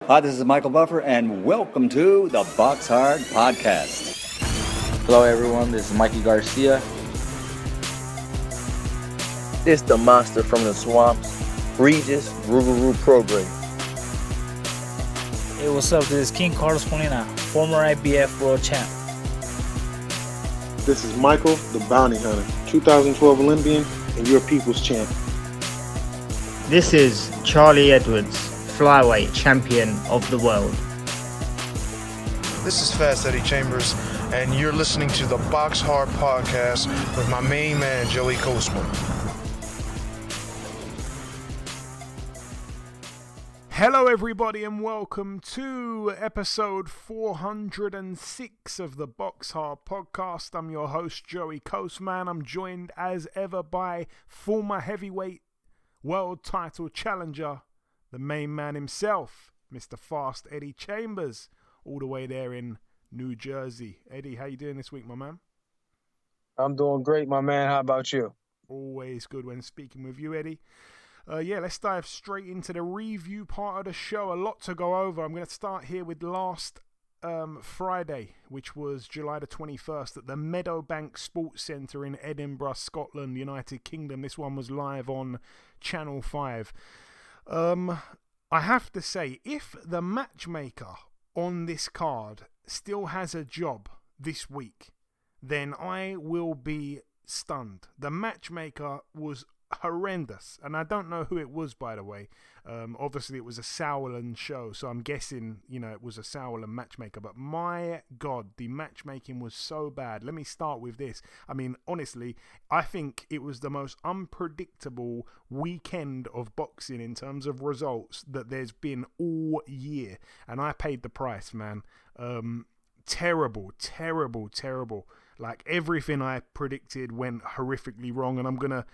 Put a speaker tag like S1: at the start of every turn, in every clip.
S1: Hi, this is Michael Buffer, and welcome to the BoxHard Podcast.
S2: Hello, everyone. This is Mikey Garcia.
S3: It's the monster from the swamps, Regis Rougarou Prograis.
S4: Hey, what's up? This is King Carlos Molina, former IBF world champ.
S5: This is Michael, the Bounty Hunter, 2012 Olympian and your people's champ.
S6: This is Charlie Edwards, flyweight champion of the world.
S7: This is Fast Eddie Chambers, and you're listening to the BoxHard Podcast with my main man, Joey Coastman.
S8: Hello everybody and welcome to episode 406 of the BoxHard Podcast. I'm your host Joey Coastman. I'm joined as ever by former heavyweight world title challenger, the main man himself, Mr. Fast Eddie Chambers, all the way there in New Jersey. Eddie, how you doing this week, my man?
S3: I'm doing great, my man. How about you?
S8: Always good when speaking with you, Eddie. Let's dive straight into the review part of the show. A lot to go over. I'm going to start here with last Friday, which was July the 21st at the Meadowbank Sports Centre in Edinburgh, Scotland, United Kingdom. This one was live on Channel 5. I have to say, if the matchmaker on this card still has a job this week, then I will be stunned. The matchmaker was horrendous, and I don't know who it was, by the way. Obviously it was a Sauerland show, so I'm guessing it was a Sauerland matchmaker, but my god, the matchmaking was so bad. Let me start with this. I mean, honestly, I think it was the most unpredictable weekend of boxing in terms of results that there's been all year, and I paid the price, man. Terrible. Like, everything I predicted went horrifically wrong, and I'm gonna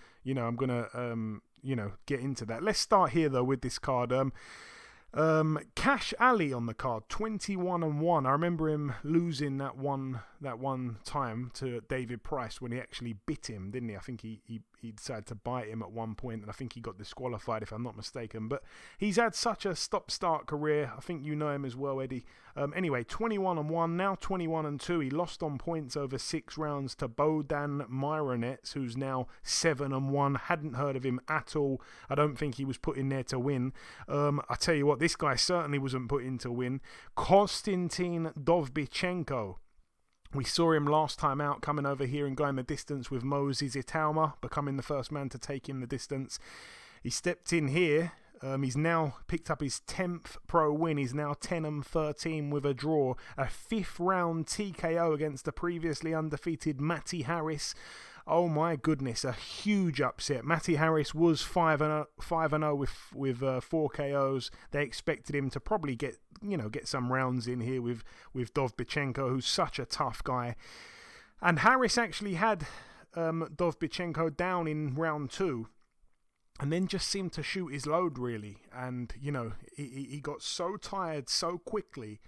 S8: get into that. Let's start here though with this card. Cash Ali on the card, 21-1. I remember him losing that one time to David Price when he actually bit him, didn't he? I think he decided to bite him at one point, and I think he got disqualified, if I'm not mistaken. But he's had such a stop-start career. I think you know him as well, Eddie. Anyway, 21-1, now 21-2. He lost on points over 6 rounds to Bohdan Myronets, who's now 7-1. Hadn't heard of him at all. I don't think he was put in there to win. I tell you what, this guy certainly wasn't put in to win. Konstantin Dovbychenko. We saw him last time out coming over here and going the distance with Moses Itauma, becoming the first man to take him the distance. He stepped in here. He's now picked up his 10th pro win. He's now 10-13 with a draw. A 5th round TKO against the previously undefeated Matty Harris. Oh my goodness, a huge upset. Matty Harris was 5-0 with 4 KOs. They expected him to probably get some rounds in here with Dovbychenko, who's such a tough guy. And Harris actually had Dovbychenko down in round 2. And then just seemed to shoot his load, really. And, he got so tired so quickly.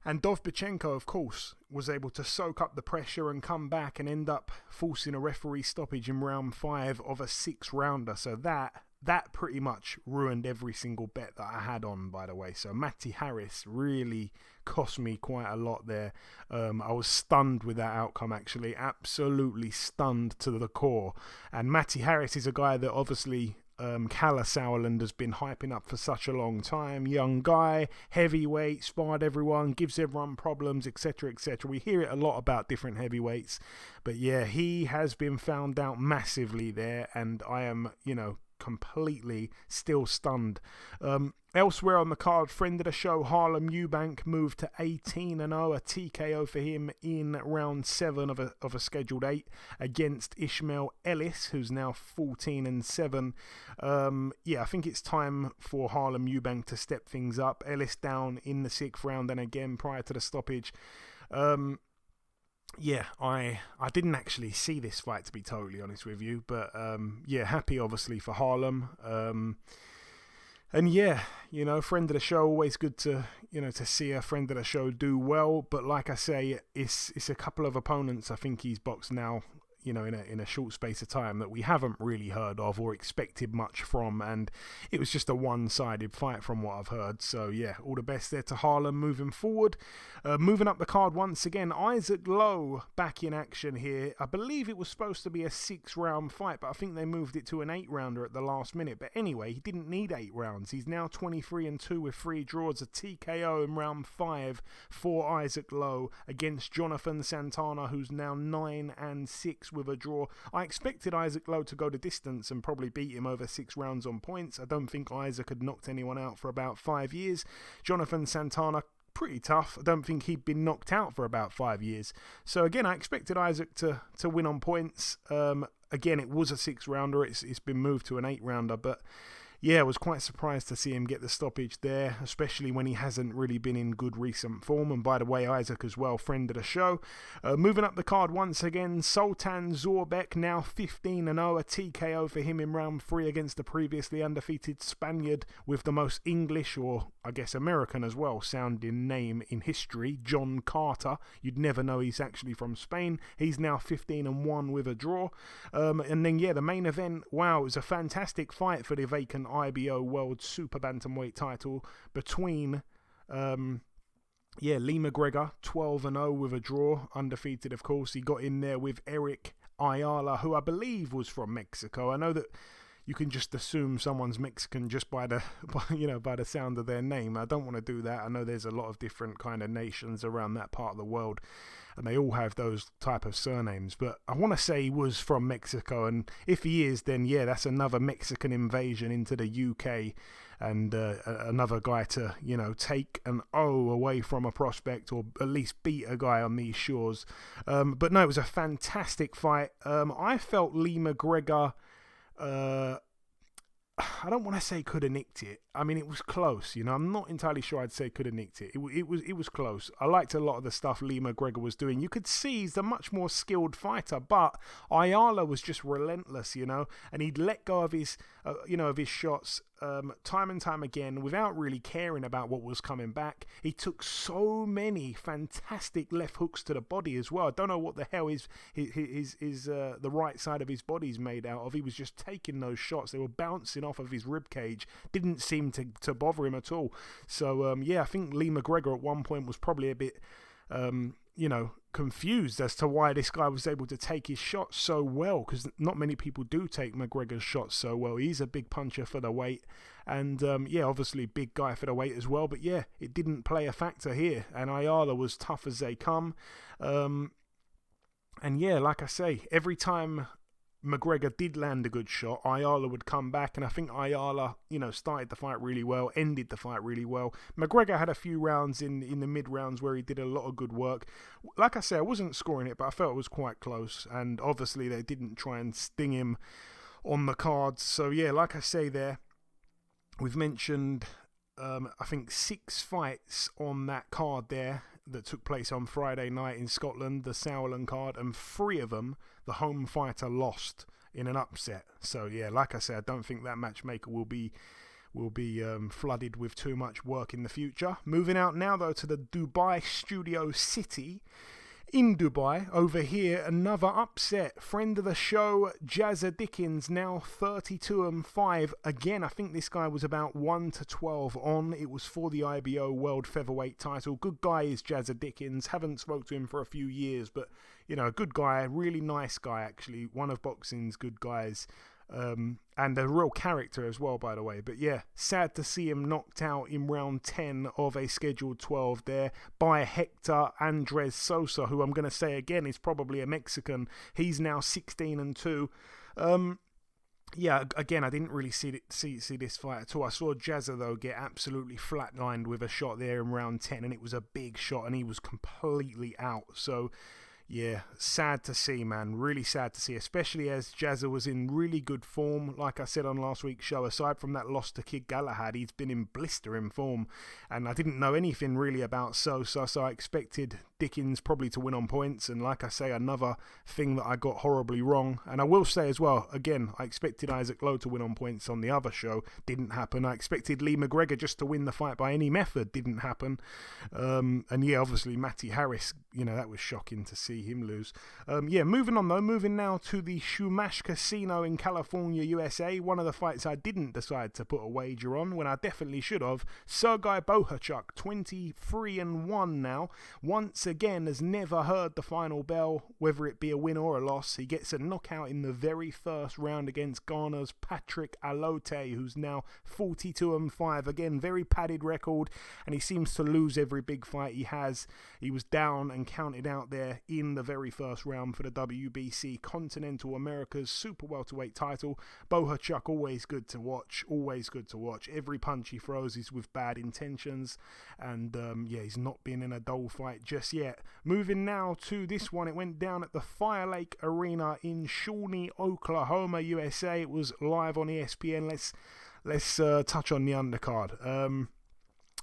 S8: And Dovbychenko, of course, was able to soak up the pressure and come back and end up forcing a referee stoppage in round 5 of a 6-rounder. So that pretty much ruined every single bet that I had on, by the way. So Matty Harris really cost me quite a lot there. I was stunned with that outcome, actually. Absolutely stunned to the core. And Matty Harris is a guy that obviously Kalle Sauerland has been hyping up for such a long time. Young guy, heavyweight, sparred everyone, gives everyone problems, etc., etc. We hear it a lot about different heavyweights. But yeah, he has been found out massively there, and I am, completely still stunned. Elsewhere on the card, friend of the show Harlem Eubank moved to 18-0, a TKO for him in round 7 of a scheduled 8 against Ishmael Ellis, who's now 14-7. I think it's time for Harlem Eubank to step things up. Ellis down in the 6th round and again prior to the stoppage. I didn't actually see this fight, to be totally honest with you, but happy obviously for Harlem. And friend of the show, always good to see a friend of the show do well. But like I say, it's a couple of opponents I think he's boxed now in a short space of time that we haven't really heard of or expected much from, and it was just a one-sided fight from what I've heard. So yeah, all the best there to Harlem moving forward. Moving up the card once again, Isaac Lowe back in action here. I believe it was supposed to be a 6-round fight, but I think they moved it to an 8-rounder at the last minute. But anyway, he didn't need 8 rounds. He's now 23-2 with 3 draws, a TKO in round 5 for Isaac Lowe against Jonathan Santana, who's now 9-6 with a draw. I expected Isaac Lowe to go the distance and probably beat him over 6 rounds on points. I don't think Isaac had knocked anyone out for about 5 years. Jonathan Santana, pretty tough. I don't think he'd been knocked out for about 5 years. So again, I expected Isaac to win on points. Again, it was a 6-rounder. It's been moved to an 8-rounder, but yeah, I was quite surprised to see him get the stoppage there, especially when he hasn't really been in good recent form. And by the way, Isaac as well, friend of the show. Moving up the card once again, Sultan Zorbek, now 15-0, a TKO for him in round 3 against the previously undefeated Spaniard with the most English, or I guess American as well, sounding name in history, John Carter. You'd never know he's actually from Spain. He's now 15-1 with a draw. And then, yeah, the main event, wow, it was a fantastic fight for the vacant IBO World Super Bantamweight title between Lee McGregor, 12-0 with a draw, undefeated of course. He got in there with Eric Ayala, who I believe was from Mexico. I know that you can just assume someone's Mexican just by the sound of their name. I don't want to do that. I know there's a lot of different kind of nations around that part of the world, and they all have those type of surnames. But I want to say he was from Mexico, and if he is, then yeah, that's another Mexican invasion into the UK, and another guy to take an O away from a prospect, or at least beat a guy on these shores. But no, it was a fantastic fight. I felt Lee McGregor, I don't want to say could have nicked it. I mean, it was close. I'm not entirely sure I'd say could have nicked it. It was close. I liked a lot of the stuff Lee McGregor was doing. You could see he's a much more skilled fighter, but Ayala was just relentless, and he'd let go of his, of his shots time and time again without really caring about what was coming back. He took so many fantastic left hooks to the body as well. I don't know what the hell the right side of his body's made out of. He was just taking those shots. They were bouncing off of his rib cage. Didn't seem to bother him at all. So I think Lee McGregor at one point was probably a bit confused as to why this guy was able to take his shots so well, because not many people do take McGregor's shots so well. He's a big puncher for the weight, and obviously big guy for the weight as well. But yeah, it didn't play a factor here, and Ayala was tough as they come. And yeah, like I say, every time McGregor did land a good shot, Ayala would come back, and I think Ayala, started the fight really well, ended the fight really well. McGregor had a few rounds in the mid-rounds where he did a lot of good work. Like I say, I wasn't scoring it, but I felt it was quite close, and obviously they didn't try and sting him on the cards. So yeah, like I say there, we've mentioned I think 6 fights on that card there that took place on Friday night in Scotland, the Sauerland card, and 3 of them the home fighter lost in an upset. So yeah, like I said, I don't think that matchmaker will be flooded with too much work in the future. Moving out now though to the Dubai Studio City. In Dubai, over here, another upset. Friend of the show, Jazza Dickens, now 32-5. Again, I think this guy was about 1-12 on. It was for the IBO World Featherweight title. Good guy is Jazza Dickens. Haven't spoke to him for a few years, but, good guy. Really nice guy, actually. One of boxing's good guys. And a real character as well, by the way. But yeah, sad to see him knocked out in round 10 of a scheduled 12 there by Hector Andres Sosa, who I'm going to say again is probably a Mexican. He's now 16-2. Yeah, again, I didn't really see this fight at all. I saw Jazza, though, get absolutely flatlined with a shot there in round 10, and it was a big shot, and he was completely out. So yeah, sad to see, man. Really sad to see, especially as Jazza was in really good form. Like I said on last week's show, aside from that loss to Kid Galahad, he's been in blistering form. And I didn't know anything really about Sosa, so I expected Dickens probably to win on points. And like I say, another thing that I got horribly wrong. And I will say as well, again, I expected Isaac Lowe to win on points on the other show. Didn't happen. I expected Lee McGregor just to win the fight by any method. Didn't happen. And yeah, obviously Matty Harris, that was shocking to see. see him lose. Moving on though. Moving now to the Shumash Casino in California, USA. One of the fights I didn't decide to put a wager on when I definitely should have. Sergei Bohachuk, 23-1 now. Once again, has never heard the final bell, whether it be a win or a loss. He gets a knockout in the very first round against Ghana's Patrick Alote, who's now 42-5. Again, very padded record, and he seems to lose every big fight he has. He was down and counted out there in the very first round for the WBC Continental America's Super Welterweight title. Bohachuk, always good to watch. Every punch he throws is with bad intentions, and he's not been in a dull fight just yet. Moving now to this one. It went down at the Fire Lake Arena in Shawnee, Oklahoma, USA. It was live on ESPN. Let's touch on the undercard.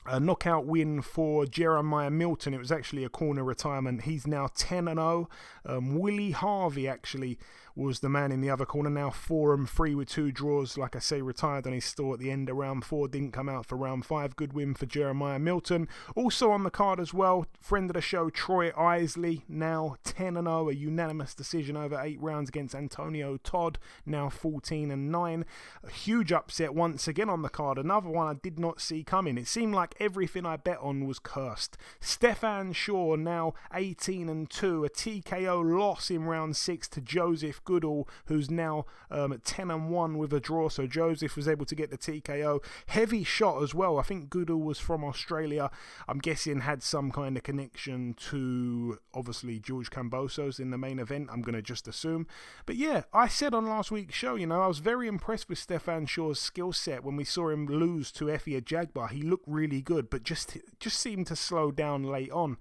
S8: A knockout win for Jeremiah Milton. It was actually a corner retirement. He's now 10-0. Willie Harvey actually was the man in the other corner. Now 4-3 with 2 draws. Like I say, retired on his store at the end of round 4. Didn't come out for round 5. Good win for Jeremiah Milton. Also on the card as well, friend of the show, Troy Isley. Now 10-0. A unanimous decision over 8 rounds against Antonio Todd. Now 14-9. A huge upset once again on the card. Another one I did not see coming. It seemed like everything I bet on was cursed. Stefan Shaw now 18-2. A TKO loss in round 6 to Joseph Goodall, who's now at 10-1 with a draw. So Joseph was able to get the TKO. Heavy shot as well. I think Goodall was from Australia. I'm guessing had some kind of connection to obviously George Kambosos in the main event. I'm going to just assume. But yeah, I said on last week's show, I was very impressed with Stefan Shaw's skill set when we saw him lose to Effie Ajagba. He looked really good, but just seemed to slow down late on.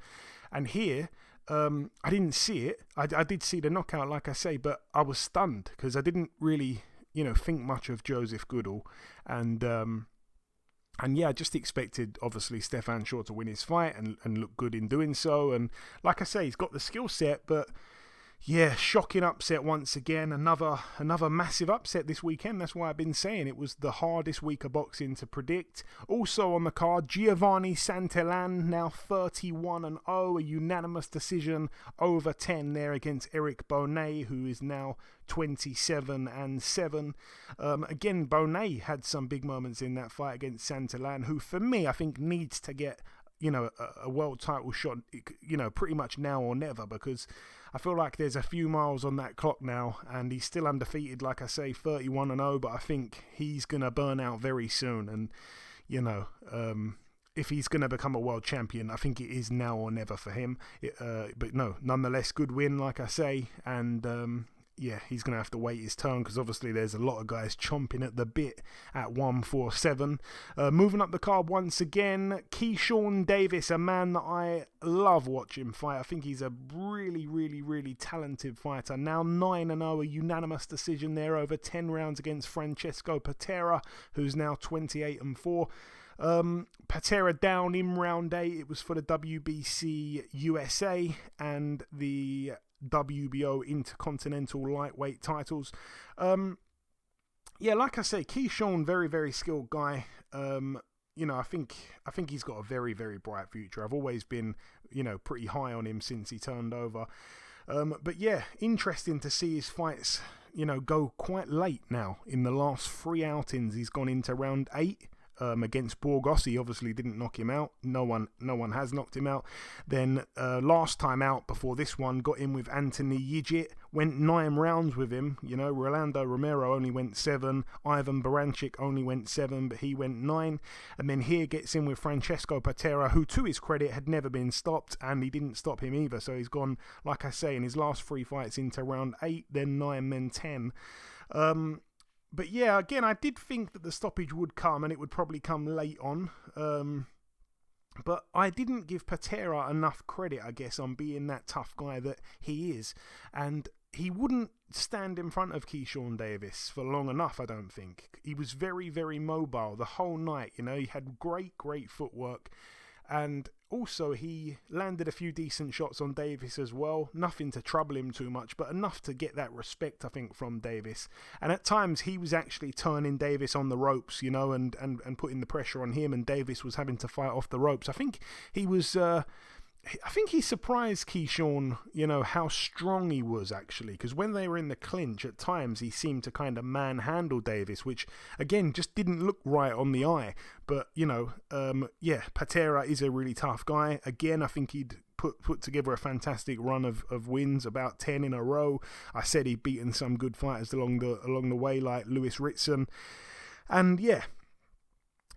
S8: And here, I didn't see it. I did see the knockout, like I say, but I was stunned because I didn't really, think much of Joseph Goodall. And yeah, I just expected, obviously, Stefan Shaw to win his fight and look good in doing so. And like I say, he's got the skill set, but yeah, shocking upset once again. Another massive upset this weekend. That's why I've been saying it was the hardest week of boxing to predict. Also on the card, Giovanni Santillan, now 31-0. A unanimous decision over 10 there against Eric Bonet, who is now 27-7. Again, Bonet had some big moments in that fight against Santillan, who for me, I think needs to get a world title shot, pretty much now or never, because I feel like there's a few miles on that clock now, and he's still undefeated, like I say, 31-0, but I think he's going to burn out very soon, and, if he's going to become a world champion, I think it is now or never for him. But no, nonetheless, good win, like I say, and he's going to have to wait his turn because obviously there's a lot of guys chomping at the bit at 147. Moving up the card once again, Keyshawn Davis, a man that I love watching fight. I think he's a really, really, really talented fighter. Now 9-0, a unanimous decision there over 10 rounds against Francesco Patera, who's now 28-4. Patera down in round 8. It was for the WBC USA and the WBO Intercontinental Lightweight titles. Like I say, Keyshawn, very, very skilled guy. I think he's got a very, very bright future. I've always been, pretty high on him since he turned over. But yeah, interesting to see his fights, go quite late now. In the last 3 outings, he's gone into round 8. Against Burgos. He obviously didn't knock him out. No one has knocked him out. Then last time out before this one, got in with Anthony Yigit, went 9 rounds with him. Rolando Romero only went 7. Ivan Baranchik only went 7, but he went 9. And then here gets in with Francesco Patera, who to his credit had never been stopped, and he didn't stop him either. So he's gone, like I say, in his last 3 fights into round 8, then 9, then 10. But yeah, again, I did think that the stoppage would come, and it would probably come late on. But I didn't give Patera enough credit, I guess, on being that tough guy that he is. And he wouldn't stand in front of Keyshawn Davis for long enough, I don't think. He was very, very mobile the whole night. He had great, great footwork. And also, he landed a few decent shots on Davis as well. Nothing to trouble him too much, but enough to get that respect, I think, from Davis. And at times, he was actually turning Davis on the ropes, and putting the pressure on him, and Davis was having to fight off the ropes. I think he was I think he surprised Keyshawn, how strong he was actually, because when they were in the clinch at times he seemed to kind of manhandle Davis, which again just didn't look right on the eye. But Patera is a really tough guy. Again, I think he'd put together a fantastic run of wins, about 10 in a row. I said he'd beaten some good fighters along the way, like Lewis Ritson, and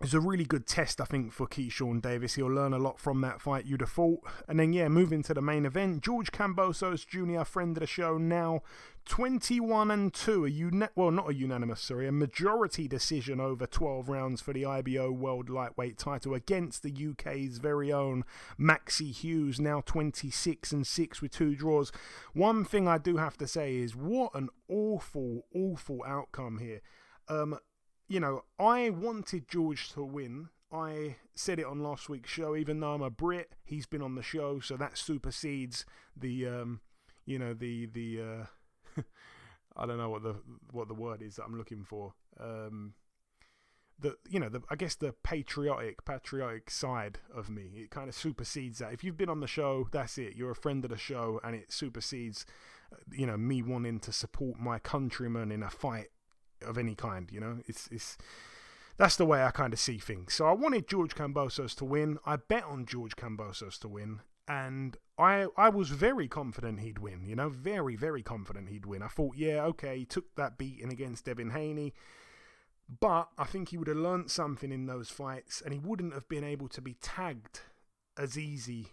S8: it's a really good test, I think, for Keyshawn Davis. He'll learn a lot from that fight, you'd have thought. And then, moving to the main event, George Kambosos Jr., friend of the show, now 21-2, a majority decision over 12 rounds for the IBO World Lightweight title against the UK's very own Maxi Hughes, now 26-6 with 2 draws. One thing I do have to say is, what an awful, awful outcome here. I wanted George to win. I said it on last week's show. Even though I'm a Brit, he's been on the show, so that supersedes the I don't know what the word is that I'm looking for. I guess the patriotic side of me. It kind of supersedes that. If you've been on the show, that's it. You're a friend of the show, and it supersedes, me wanting to support my countrymen in a fight of any kind. It's that's the way I kind of see things. So I wanted George Kambosos to win. I bet on George Kambosos to win, and I was very confident he'd win. Very, very confident he'd win. I thought, he took that beating against Devin Haney, but I think he would have learnt something in those fights, and he wouldn't have been able to be tagged as easy,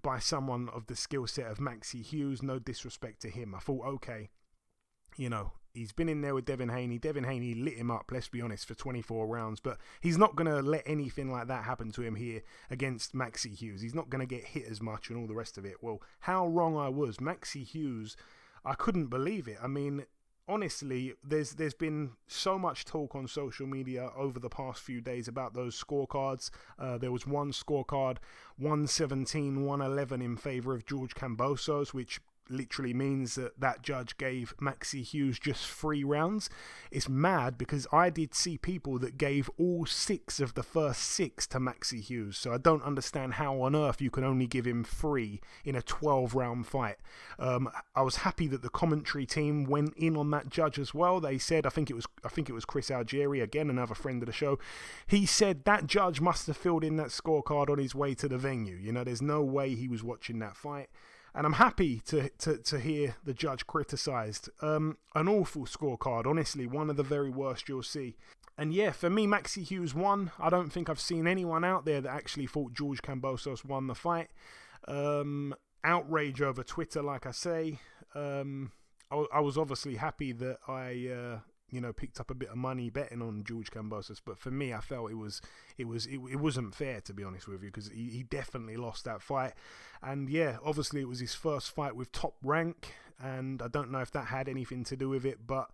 S8: by someone of the skill set of Maxi Hughes. No disrespect to him. I thought, he's been in there with Devin Haney. Devin Haney lit him up, let's be honest, for 24 rounds. But he's not going to let anything like that happen to him here against Maxi Hughes. He's not going to get hit as much and all the rest of it. Well, how wrong I was. Maxi Hughes, I couldn't believe it. I mean, honestly, there's been so much talk on social media over the past few days about those scorecards. There was one scorecard, 117-111 in favour of George Kambosos, which literally means that judge gave Maxi Hughes just 3 rounds. It's mad because I did see people that gave all 6 of the first 6 to Maxi Hughes, so I don't understand how on earth you can only give him 3 in a 12-round fight. I was happy that the commentary team went in on that judge as well. They said, I think it was Chris Algieri, again another friend of the show. He said that judge must have filled in that scorecard on his way to the venue. There's no way he was watching that fight. And I'm happy to hear the judge criticised. An awful scorecard, honestly, one of the very worst you'll see. And for me, Maxi Hughes won. I don't think I've seen anyone out there that actually thought George Kambosos won the fight. Outrage over Twitter, like I say. I was obviously happy that I picked up a bit of money betting on George Kambosos, but for me, I felt it wasn't fair, to be honest with you, because he definitely lost that fight. And obviously it was his first fight with Top Rank, and I don't know if that had anything to do with it, but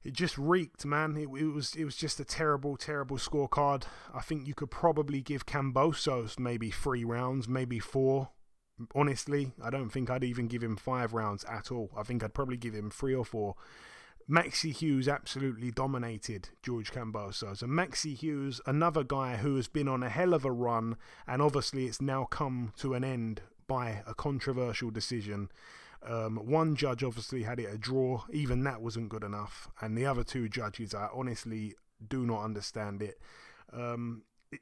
S8: it just reeked, man. It was just a terrible, terrible scorecard. I think you could probably give Kambosos maybe 3 rounds, maybe 4. Honestly, I don't think I'd even give him 5 rounds at all. I think I'd probably give him 3 or 4. Maxi Hughes absolutely dominated George Kambosos. And Maxi Hughes, another guy who has been on a hell of a run, and obviously it's now come to an end by a controversial decision. One judge obviously had it a draw. Even that wasn't good enough. And the other 2 judges, I honestly do not understand it.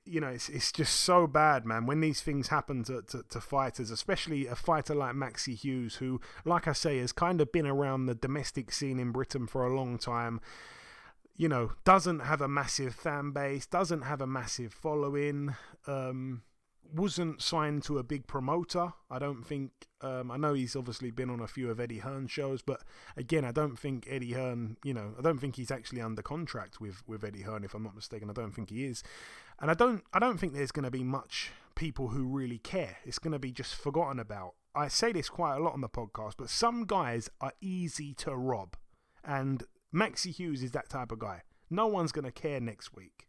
S8: It's just so bad, man, when these things happen to fighters, especially a fighter like Maxi Hughes, who, like I say, has kind of been around the domestic scene in Britain for a long time. Doesn't have a massive fan base, doesn't have a massive following, wasn't signed to a big promoter. I don't think, I know he's obviously been on a few of Eddie Hearn's shows, but again, I don't think Eddie Hearn, I don't think he's actually under contract with Eddie Hearn, if I'm not mistaken. I don't think he is. And I don't think there's going to be much people who really care. It's going to be just forgotten about. I say this quite a lot on the podcast, but some guys are easy to rob. And Maxi Hughes is that type of guy. No one's going to care next week.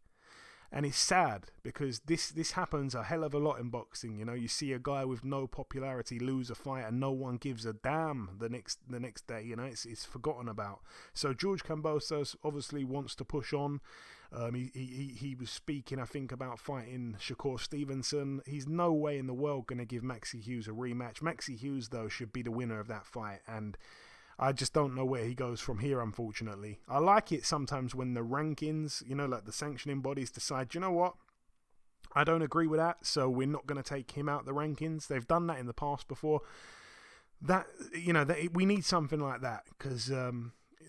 S8: And it's sad because this happens a hell of a lot in boxing. You see a guy with no popularity lose a fight and no one gives a damn the next day. It's forgotten about. So George Kambosos obviously wants to push on. He was speaking, I think, about fighting Shakur Stevenson. He's no way in the world going to give Maxi Hughes a rematch. Maxi Hughes, though, should be the winner of that fight, and I just don't know where he goes from here, unfortunately. I like it sometimes when the rankings, like the sanctioning bodies decide, you know what, I don't agree with that, so we're not going to take him out the rankings. They've done that in the past before. We need something like that, because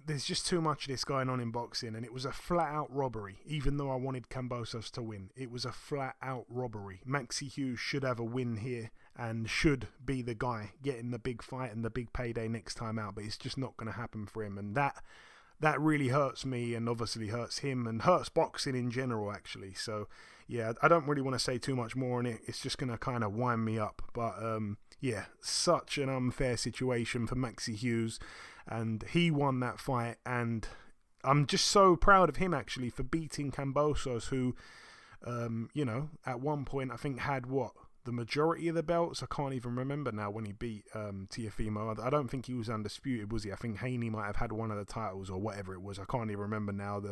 S8: there's just too much of this going on in boxing, and it was a flat-out robbery. Even though I wanted Kambosos to win, it was a flat-out robbery. Maxi Hughes should have a win here and should be the guy getting the big fight and the big payday next time out, but it's just not going to happen for him, and that really hurts me, and obviously hurts him, and hurts boxing in general, actually. So, yeah, I don't really want to say too much more on it. It's just going to kind of wind me up, but yeah, such an unfair situation for Maxi Hughes, and he won that fight, and I'm just so proud of him, actually, for beating Kambosos, who, at one point, I think had, the majority of the belts. I can't even remember now when he beat Teofimo. I don't think he was undisputed, was he? I think Haney might have had one of the titles or whatever it was. I can't even remember now.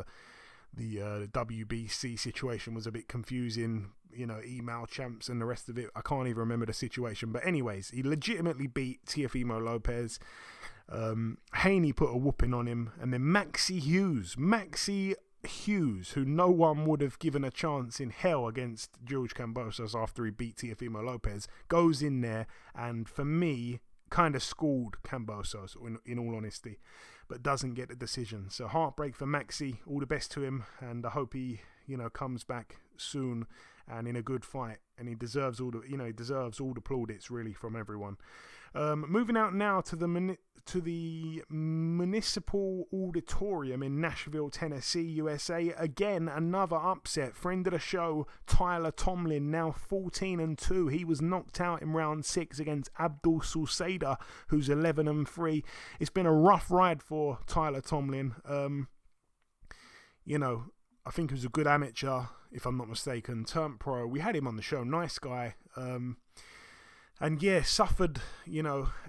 S8: The WBC situation was a bit confusing, email champs and the rest of it. I can't even remember the situation. But anyways, he legitimately beat Teofimo Lopez. Haney put a whooping on him. And then Maxi Hughes, who no one would have given a chance in hell against George Kambosos after he beat Teofimo Lopez, goes in there and, for me, kind of schooled Kambosos, in all honesty, but doesn't get the decision. So heartbreak for Maxi. All the best to him, and I hope he, comes back soon and in a good fight. And he deserves all the plaudits, really, from everyone. Moving out now to the Municipal Auditorium in Nashville, Tennessee, USA. Again, another upset. Friend of the show, Tyler Tomlin, now 14-2. He was knocked out in round 6 against Abdul Sulseda, who's 11-3. It's been a rough ride for Tyler Tomlin. I think he was a good amateur, if I'm not mistaken. Turned pro. We had him on the show. Nice guy. And yeah, suffered,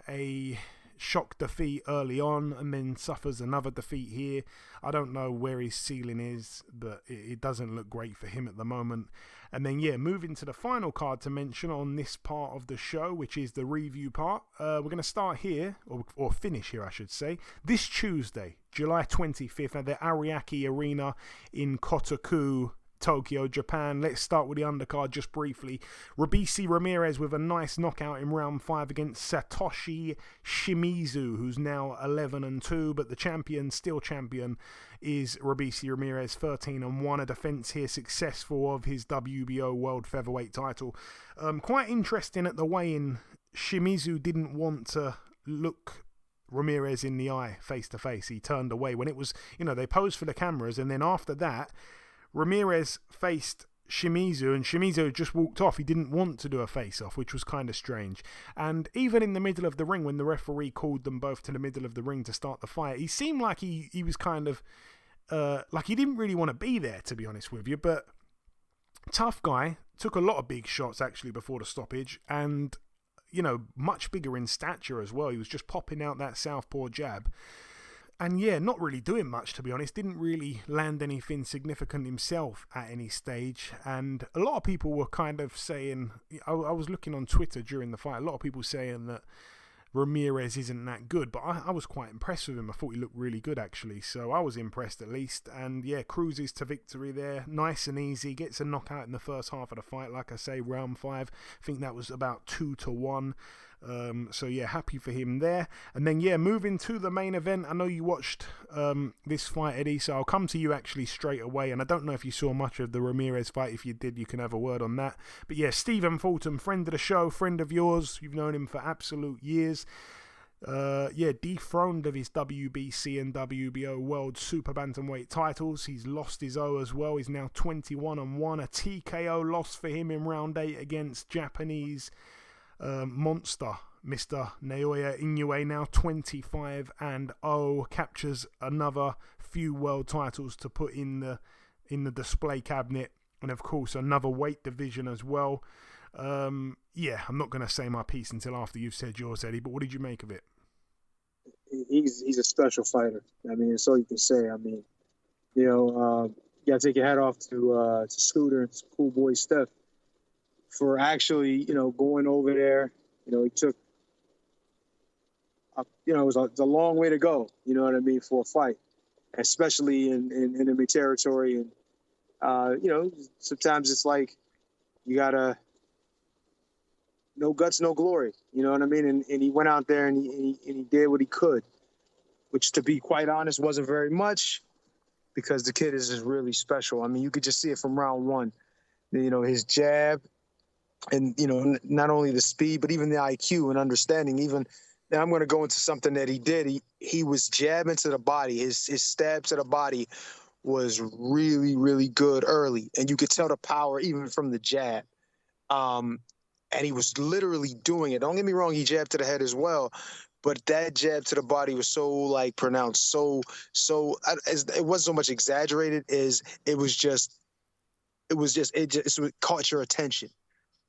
S8: a shock defeat early on, and then suffers another defeat here. I don't know where his ceiling is, but it doesn't look great for him at the moment. And then, yeah, moving to the final card to mention on this part of the show, which is the review part. We're going to start here, or finish here, I should say, this Tuesday, July 25th, at the Ariake Arena in Kotoku, Tokyo, Japan. Let's start with the undercard just briefly. Robisi Ramirez with a nice knockout in round 5 against Satoshi Shimizu, who's now 11-2, but the champion, still champion, is Robisi Ramirez, 13-1. A defense here successful of his WBO World Featherweight title. Quite interesting at the weigh-in. Shimizu didn't want to look Ramirez in the eye face to face. He turned away when it was, they posed for the cameras, and then after that, Ramirez faced Shimizu, and Shimizu just walked off. He didn't want to do a face-off, which was kind of strange. And even in the middle of the ring, when the referee called them both to the middle of the ring to start the fight, he seemed like he was kind of, like he didn't really want to be there, to be honest with you. But tough guy, took a lot of big shots, actually, before the stoppage, and, much bigger in stature as well. He was just popping out that southpaw jab. And yeah, not really doing much, to be honest. Didn't really land anything significant himself at any stage. And a lot of people were kind of saying, I was looking on Twitter during the fight, a lot of people saying that Ramirez isn't that good, but I was quite impressed with him. I thought he looked really good, actually, so I was impressed at least. And yeah, cruises to victory there, nice and easy, gets a knockout in the first half of the fight, like I say, round 5. I think that was about 2-1. So yeah, happy for him there. And then yeah, moving to the main event. I know you watched this fight, Eddie, so I'll come to you actually straight away. And I don't know if you saw much of the Ramirez fight. If you did, you can have a word on that. But yeah, Stephen Fulton, friend of the show, friend of yours. You've known him for absolute years. Dethroned of his WBC and WBO World Super Bantamweight titles. He's lost his O as well. He's now 21-1. A TKO loss for him in round 8 against Japanese monster Mr. Naoya Inoue, now 25-0, captures another few world titles to put in the display cabinet, and of course another weight division as well. I'm not going to say my piece until after you've said yours, Eddie, but what did you make of it?
S5: He's a special fighter. I mean, that's all you can say. I mean,
S9: got to take your hat off to Scooter and Cool Boy Steph for actually, going over there. He took, it was a long way to go, you know what I mean, for a fight, especially in enemy territory. And, sometimes it's like you got to, no guts, no glory, you know what I mean? And he went out there and he did what he could, which, to be quite honest, wasn't very much, because the kid is just really special. I mean, you could just see it from round one. His jab and, not only the speed, but even the IQ and understanding. Even now, I'm going to go into something that he did. He was jabbing to the body. His stab to the body was really, really good early. And you could tell the power even from the jab. And he was literally doing it. Don't get me wrong, he jabbed to the head as well. But that jab to the body was so pronounced, so it wasn't so much exaggerated as it caught your attention.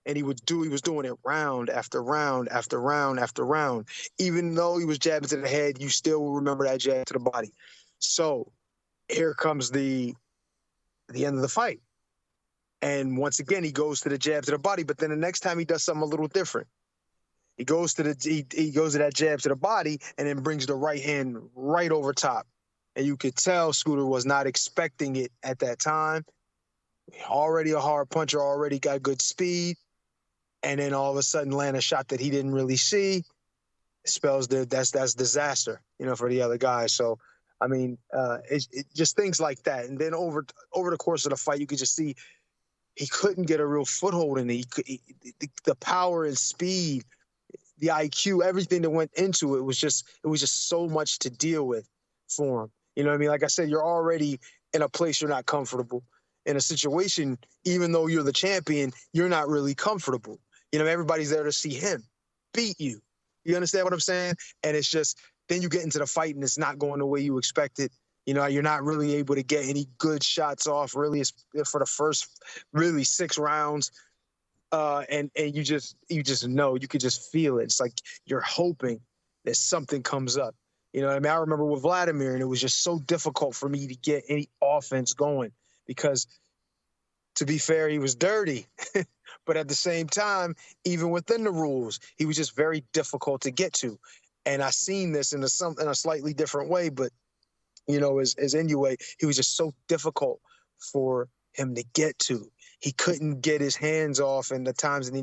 S9: And he was doing it round after round after round after round. Even though he was jabbing to the head, you still will remember that jab to the body. So here comes the end of the fight. And once again, he goes to the jab to the body, but then the next time he does something a little different. He goes to that jab to the body and then brings the right hand right over top. And you could tell Scooter was not expecting it at that time. Already a hard puncher, already got good speed. And then all of a sudden land a shot that he didn't really see. Spells that's disaster, for the other guy. So, I mean, it's just things like that. And then over the course of the fight, you could just see he couldn't get a real foothold in it. The power and speed, the IQ, everything that went into it was just so much to deal with for him. You know what I mean? Like I said, you're already in a place you're not comfortable. In a situation, even though you're the champion, you're not really comfortable. Everybody's there to see him beat you. You understand what I'm saying? And it's just, then you get into the fight and it's not going the way you expected. You're not really able to get any good shots off, really, for the first, really 6 rounds. And you just know, you could just feel it. It's like you're hoping that something comes up. I mean, I remember with Vladimir, and it was just so difficult for me to get any offense going because, to be fair, he was dirty. But at the same time, even within the rules, he was just very difficult to get to. And I seen this in a slightly different way, but as Inoue, he was just so difficult for him to get to. He couldn't get his hands off in the times that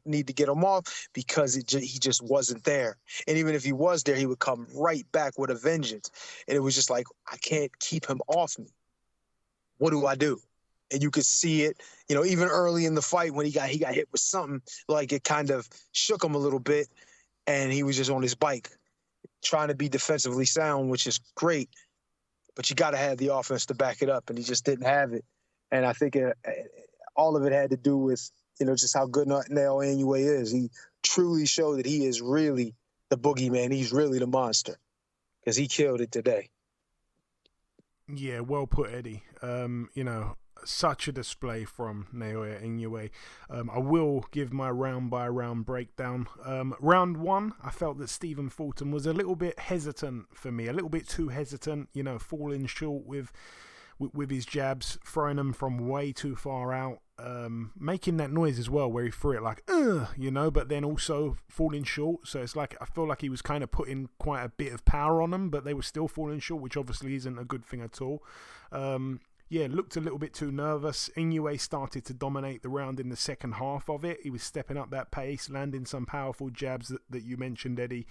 S9: need to get him off because he just wasn't there. And even if he was there, he would come right back with a vengeance. And it was just like, I can't keep him off me. What do I do? And you could see it, even early in the fight when he got hit with something, like it kind of shook him a little bit, and he was just on his bike, trying to be defensively sound, which is great. But you got to have the offense to back it up, and he just didn't have it. And I think all of it had to do with, just how good Naoya Inoue is. He truly showed that he is really the boogeyman. He's really the monster, because he killed it today.
S8: Yeah, well put, Eddie. Such a display from Naoya Inoue. I will give my round-by-round breakdown. Round 1, I felt that Stephen Fulton was a little bit hesitant for me, a little bit too hesitant, falling short with his jabs, throwing them from way too far out, making that noise as well where he threw it like, but then also falling short. So it's like, I feel like he was kind of putting quite a bit of power on them, but they were still falling short, which obviously isn't a good thing at all. Looked a little bit too nervous. Inoue started to dominate the round in the second half of it. He was stepping up that pace, landing some powerful jabs that you mentioned, Eddie,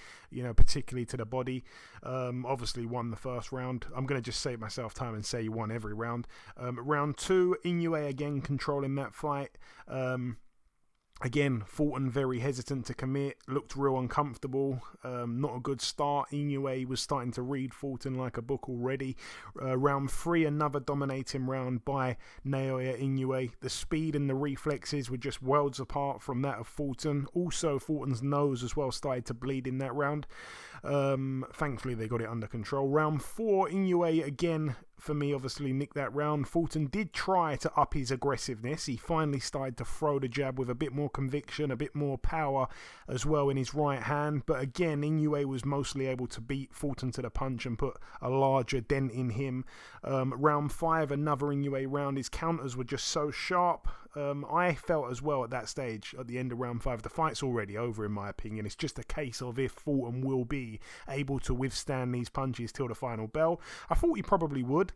S8: particularly to the body. Obviously won the first round. I'm going to just save myself time and say he won every round. Round 2, Inoue again controlling that fight. Again, Fulton very hesitant to commit, looked real uncomfortable, not a good start. Inoue was starting to read Fulton like a book already. Round 3, another dominating round by Naoya Inoue. The speed and the reflexes were just worlds apart from that of Fulton. Also, Fulton's nose as well started to bleed in that round. Thankfully, they got it under control. Round 4, Inoue again for me, obviously, nicked that round. Fulton did try to up his aggressiveness. He finally started to throw the jab with a bit more conviction, a bit more power as well in his right hand. But again, Inoue was mostly able to beat Fulton to the punch and put a larger dent in him. Round 5, another Inoue round. His counters were just so sharp. I felt as well at that stage, at the end of round 5, the fight's already over in my opinion. It's just a case of if Fulton will be able to withstand these punches till the final bell. I thought he probably would.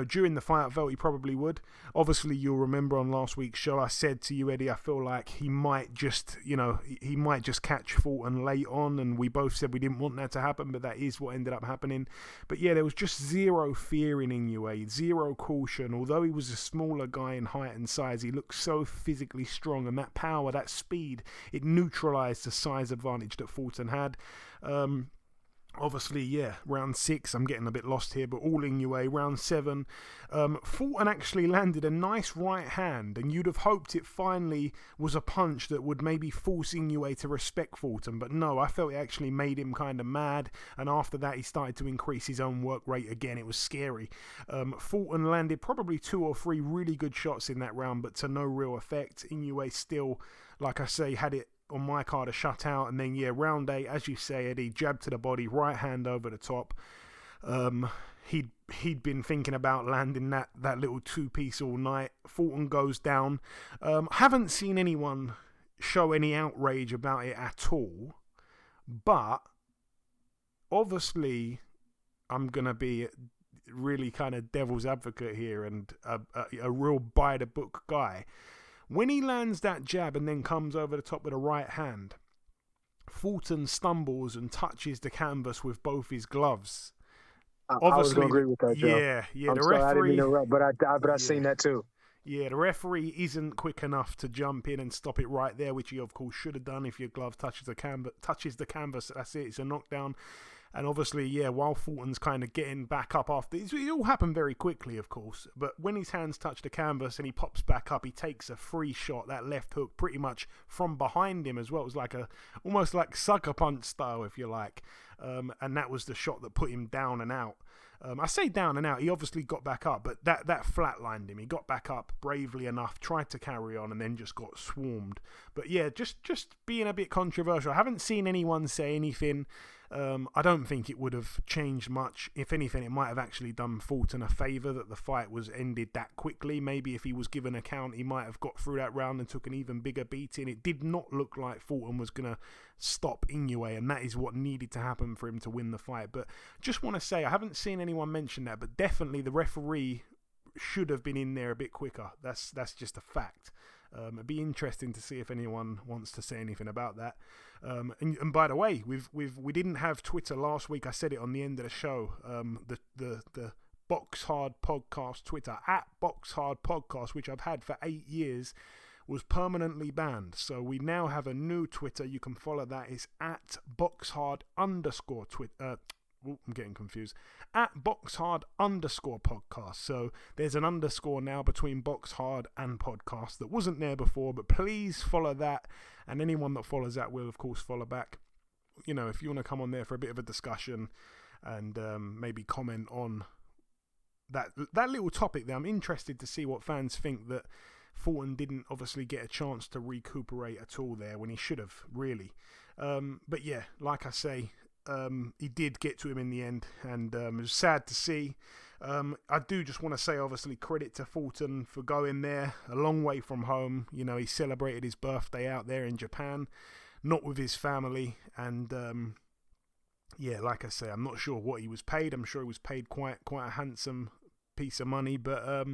S8: During the fight, I felt he probably would. Obviously, you'll remember on last week's show, I said to you, Eddie, I feel like he might just catch Fulton late on, and we both said we didn't want that to happen, but that is what ended up happening. But yeah, there was just zero fear in Inoue, zero caution. Although he was a smaller guy in height and size, he looked so physically strong, and that power, that speed, it neutralized the size advantage that Fulton had. Obviously, yeah, round 6, I'm getting a bit lost here, but all Inoue. Round 7, Fulton actually landed a nice right hand, and you'd have hoped it finally was a punch that would maybe force Inoue to respect Fulton, but no, I felt it actually made him kind of mad, and after that he started to increase his own work rate again. It was scary. Fulton landed probably 2 or 3 really good shots in that round, but to no real effect. Inoue still, like I say, had it on my card a shutout. And then round 8, as you say, Eddie, jab to the body, right hand over the top. He'd been thinking about landing that little 2-piece all night. Fulton goes down. Haven't seen anyone show any outrage about it at all, but obviously I'm gonna be really kind of devil's advocate here and a real by the book guy. When he lands that jab and then comes over the top with a right hand, Fulton stumbles and touches the canvas with both his gloves.
S9: I was going to agree with that, Joe.
S8: Yeah.
S9: I'm sorry, I didn't mean to interrupt, but I seen that too.
S8: Yeah, the referee isn't quick enough to jump in and stop it right there, which he of course should have done. If your glove touches the canvas, that's it. It's a knockdown. And obviously, while Fulton's kind of getting back up after, it all happened very quickly, of course. But when his hands touch the canvas and he pops back up, he takes a free shot, that left hook, pretty much from behind him as well. It was like almost like sucker punch style, if you like. And that was the shot that put him down and out. I say down and out, he obviously got back up, but that flatlined him. He got back up bravely enough, tried to carry on, and then just got swarmed. But yeah, just being a bit controversial. I haven't seen anyone say anything. I don't think it would have changed much. If anything, it might have actually done Fulton a favour that the fight was ended that quickly. Maybe if he was given a count, he might have got through that round and took an even bigger beating. It did not look like Fulton was going to stop Inoue, and that is what needed to happen for him to win the fight. But just want to say, I haven't seen anyone mention that, but definitely the referee should have been in there a bit quicker. That's just a fact. It'd be interesting to see if anyone wants to say anything about that. And by the way, we didn't have Twitter last week. I said it on the end of the show. The BoxHard Podcast Twitter @BoxHard Podcast, which I've had for 8 years, was permanently banned. So we now have a new Twitter. You can follow that. It's @BoxHard_Twitter. I'm getting confused. @BoxHard_podcast. So there's an underscore now between BoxHard and podcast that wasn't there before, but please follow that. And anyone that follows that will, of course, follow back. If you want to come on there for a bit of a discussion and maybe comment on that little topic there. I'm interested to see what fans think that Fulton didn't obviously get a chance to recuperate at all there when he should have, really. But yeah, like I say, he did get to him in the end, and it was sad to see. I do just want to say, obviously, credit to Fulton for going there a long way from home. He celebrated his birthday out there in Japan, not with his family, and like I say, I'm not sure what he was paid. I'm sure he was paid quite a handsome piece of money, but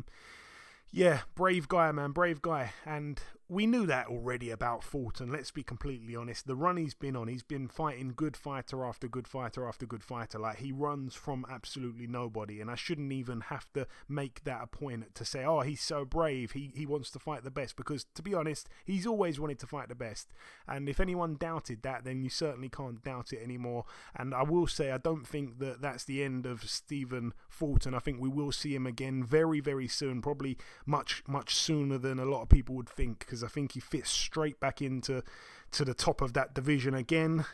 S8: brave guy, man, brave guy. And we knew that already about Fulton, let's be completely honest. The run he's been on, he's been fighting good fighter after good fighter after good fighter. Like, he runs from absolutely nobody, and I shouldn't even have to make that a point to say, oh, he's so brave, he wants to fight the best, because to be honest, he's always wanted to fight the best. And if anyone doubted that, then you certainly can't doubt it anymore. And I will say, I don't think that that's the end of Stephen Fulton. I think we will see him again very, very soon, probably much sooner than a lot of people would think, because I think he fits straight back into the top of that division again,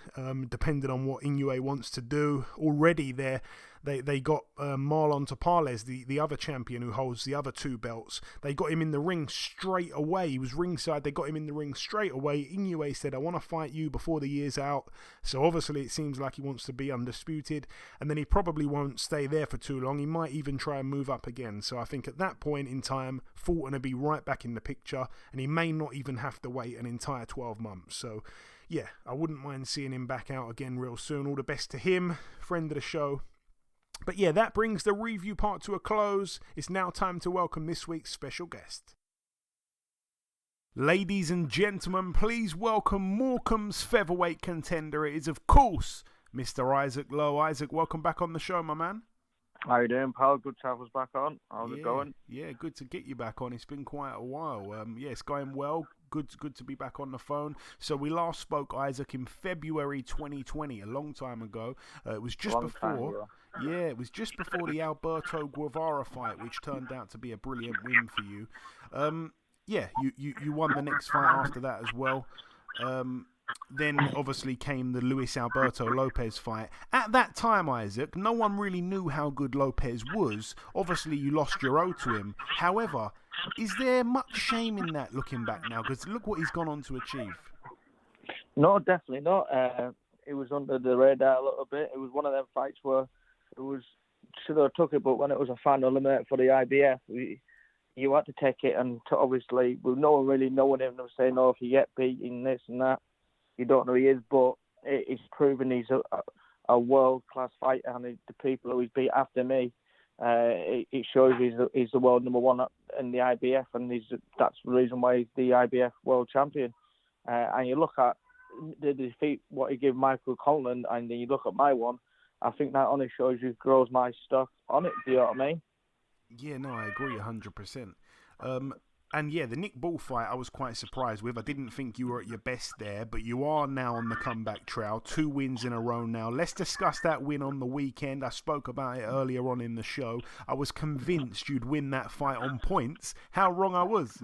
S8: depending on what Inoue wants to do. Already they're they got Marlon Tapales, the other champion who holds the other 2 belts. They got him in the ring straight away. He was ringside. They got him in the ring straight away. Inoue said, "I want to fight you before the year's out." So obviously it seems like he wants to be undisputed, and then he probably won't stay there for too long. He might even try and move up again. So I think at that point in time, Fulton will be right back in the picture, and he may not even have to wait an entire 12 months. So yeah, I wouldn't mind seeing him back out again real soon. All the best to him, friend of the show. But yeah, that brings the review part to a close. It's now time to welcome this week's special guest. Ladies and gentlemen, please welcome Morecambe's featherweight contender. It is, of course, Mr. Isaac Lowe. Isaac, welcome back on the show, my man.
S10: How you doing, pal? Good to have us back on. How's it going?
S8: Yeah, good to get you back on. It's been quite a while. Yeah, it's going well. Good to be back on the phone. So we last spoke, Isaac, in February 2020, a long time ago. It was just before. It was just before the Alberto Guevara fight, which turned out to be a brilliant win for you. You won the next fight after that as well. Then obviously came the Luis Alberto Lopez fight. At that time, Isaac, no one really knew how good Lopez was. Obviously, you lost your O to him. However, is there much shame in that looking back now? Because look what he's gone on to achieve.
S10: No, definitely not. It was under the radar a little bit. It was one of them fights where it was should have took it, but when it was a final limit for the IBF, you had to take it. And obviously, with no one really knowing him, they were saying, "Oh, if you get beaten, this and that." You don't know who he is, but it's proven he's a world-class fighter, and the people who he's beat after me, it shows he's the world number one in the IBF, and that's the reason why he's the IBF world champion. And you look at the defeat, what he gave Michael Conlan, and then you look at my one, I think that only shows you grows my stock on it, do you know what I mean?
S8: Yeah, no, I agree 100%. And yeah, the Nick Ball fight I was quite surprised with. I didn't think you were at your best there, but you are now on the comeback trail. 2 wins in a row now. Let's discuss that win on the weekend. I spoke about it earlier on in the show. I was convinced you'd win that fight on points. How wrong I was.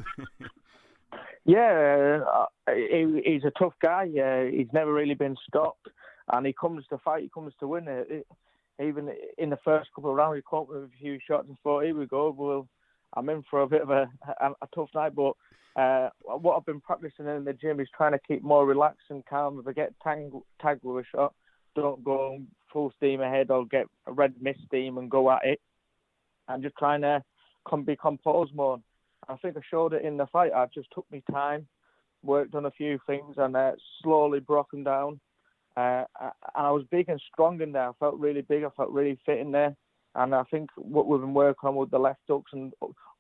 S10: Yeah, he's a tough guy. He's never really been stopped. And he comes to fight, he comes to win. Even in the first couple of rounds, he caught me with a few shots and thought, here we go, well, I'm in for a bit of a tough night, but what I've been practicing in the gym is trying to keep more relaxed and calm. If I get tagged with a shot, don't go full steam ahead or get a red mist steam and go at it. I'm just trying to be composed more. I think I showed it in the fight. I just took my time, worked on a few things, and slowly broke them down. And I was big and strong in there. I felt really big. I felt really fit in there. And I think what we've been working on with the left hooks and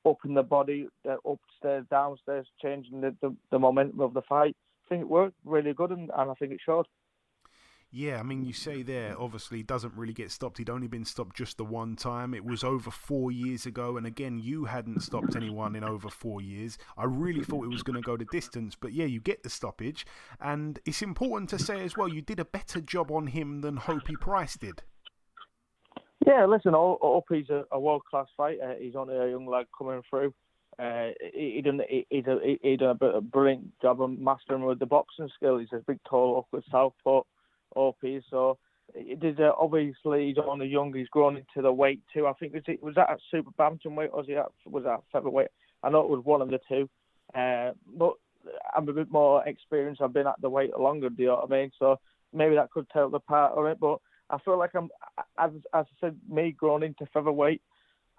S10: up in the body, upstairs, downstairs, changing the momentum of the fight, I think it worked really good, and I think it showed.
S8: Yeah, I mean, you say there, obviously, doesn't really get stopped. He'd only been stopped just the one time. It was over 4 years ago, and again, you hadn't stopped anyone in over 4 years. I really thought it was going to go the distance, but yeah, you get the stoppage. And it's important to say as well, you did a better job on him than Hopey Price did.
S10: Yeah, listen, Opie's a world-class fighter. He's only a young lad coming through. He done a brilliant job of mastering with the boxing skill. He's a big, tall, awkward southpaw, Opie. So obviously he's only young. He's grown into the weight too. I think was that at super bantamweight or was that featherweight? I know it was one of the two. But I'm a bit more experienced. I've been at the weight longer. Do you know what I mean? So maybe that could tell the part of it, but I feel like as I said, me growing into featherweight,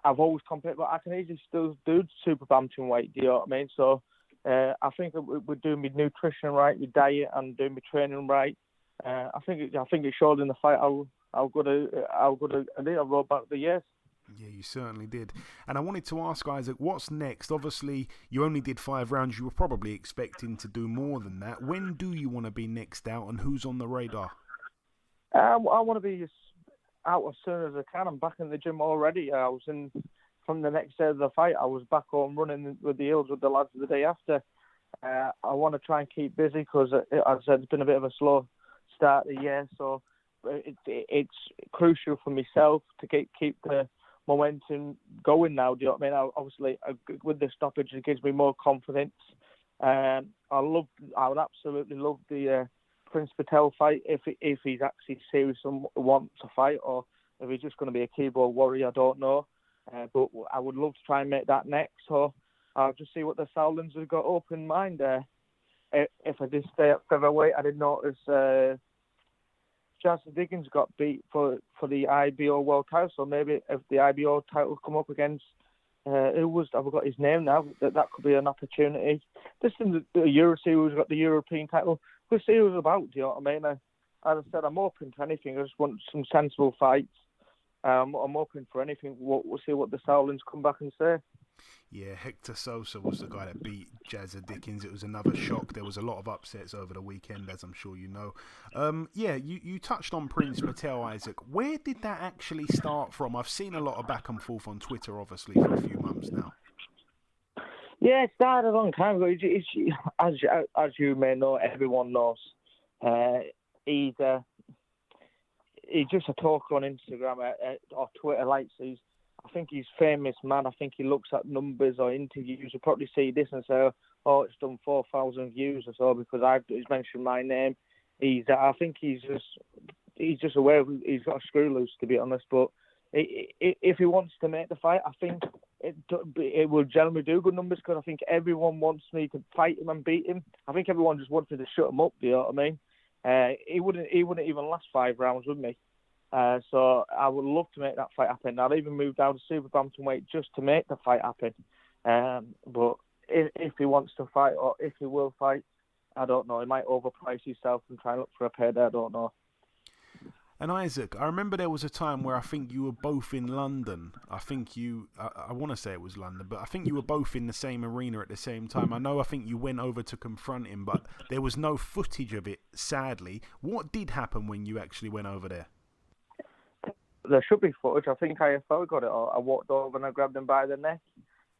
S10: I've always competed, but I can easily still do super bantamweight. Do you know what I mean? So I think we're doing my nutrition right, my diet, and doing my training right. I think it showed in the fight how good I did. I wrote back the years.
S8: Yeah, you certainly did. And I wanted to ask Isaac, what's next? Obviously, you only did 5 rounds. You were probably expecting to do more than that. When do you want to be next out, and who's on the radar?
S10: I want to be out as soon as I can. I'm back in the gym already. I was from the next day of the fight. I was back home running with the Hills with the lads the day after. I want to try and keep busy because, as I said, it's been a bit of a slow start of the year. So it's crucial for myself to keep the momentum going now. Do you know what I mean? Obviously, with the stoppage, it gives me more confidence. I would absolutely love the Prince Patel fight if he's actually serious and wants to fight, or If he's just going to be a keyboard warrior, I don't know. But I would love to try and make that next. So I'll just see what the Sauerlands have got up in mind. If I did stay at featherweight, I did notice Jonathan Dickens got beat for the IBO world title. So maybe if the IBO title come up against I've got his name now. That could be an opportunity. This is the European who's got the European title. We'll see who's about. Do you know what I mean? As I said, I'm open to anything. I just want some sensible fights. I'm open for anything. We'll see what the Sauerlands come back and say.
S8: Yeah, Hector Sosa was the guy that beat Jazza Dickens. It was another shock. There was a lot of upsets over the weekend, as I'm sure you know. You touched on Prince Patel, Isaac. Where did that actually start from? I've seen a lot of back and forth on Twitter, obviously, for a few months now.
S10: Yeah, it started a long time ago. As you may know, everyone knows. He's just a talker on Instagram or Twitter, I think he's famous, man. I think he looks at numbers or interviews. You'll probably see this and say, oh, it's done 4,000 views or so because he's mentioned my name. I think he's just aware he's got a screw loose, to be honest. But if he wants to make the fight, I think it will generally do good numbers because I think everyone wants me to fight him and beat him. I think everyone just wants me to shut him up, do you know what I mean? He wouldn't even last 5 rounds with me. So I would love to make that fight happen. I'd even move down to super bantamweight just to make the fight happen. But if he wants to fight or if he will fight, I don't know. He might overprice himself and try and look for a payday. I don't know.
S8: And Isaac, I remember there was a time where I think you were both in London. I want to say it was London, but I think you were both in the same arena at the same time. I think you went over to confront him, but there was no footage of it, sadly. What did happen when you actually went over there?
S10: There should be footage. I think IFL got it. I walked over and I grabbed him by the neck,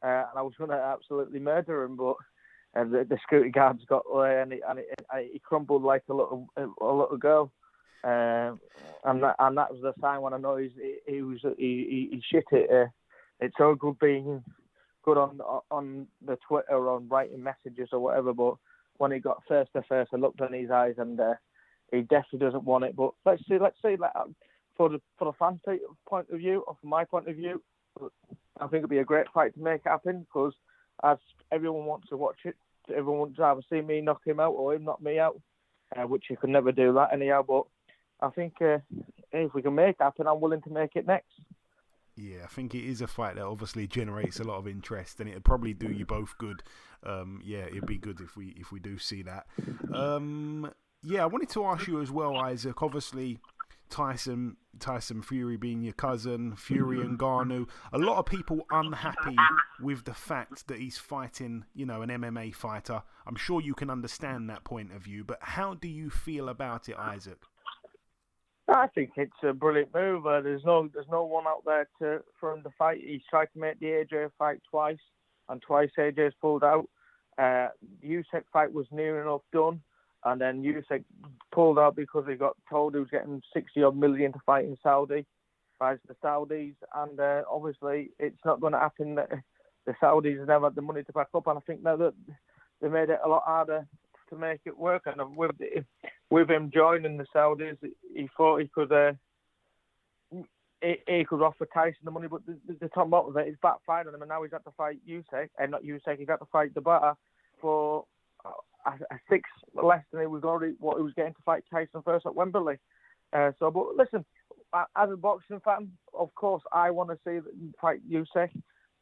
S10: and I was going to absolutely murder him, but the security guards got away, and he crumbled like a little girl, and that was the sign when I know he shit it. It's so good being good on the Twitter or on writing messages or whatever, but when he got face to face, I looked in his eyes, and he definitely doesn't want it. But let's see. For the fans' point of view, or from my point of view, I think it'd be a great fight to make happen because as everyone wants to watch it, everyone wants to either see me knock him out or him knock me out, which you can never do that anyhow. But I think if we can make it happen, I'm willing to make it next.
S8: Yeah, I think it is a fight that obviously generates a lot of interest, and it'd probably do you both good. It'd be good if we do see that. I wanted to ask you as well, Isaac. Obviously, Tyson Fury being your cousin, Fury and Ngannou. A lot of people unhappy with the fact that he's fighting, an MMA fighter. I'm sure you can understand that point of view, but how do you feel about it, Isaac?
S10: I think it's a brilliant move. There's no one out there for him to fight. He's tried to make the AJ fight twice, and twice AJ's pulled out. The Usyk fight was near enough done. And then Usyk pulled out because he got told he was getting 60-odd million to fight in Saudi, fights the Saudis. And obviously, it's not going to happen. The Saudis never had the money to back up. And I think now that they made it a lot harder to make it work. And with him joining the Saudis, he thought he could offer Tyson the money. But the top lot of it is backfired on him. And now he's had to fight Usyk. And not Usyk, he's had to fight Debata for a 6 less than he was getting to fight Tyson first at Wembley. But listen, as a boxing fan, of course, I want to see them fight Usyk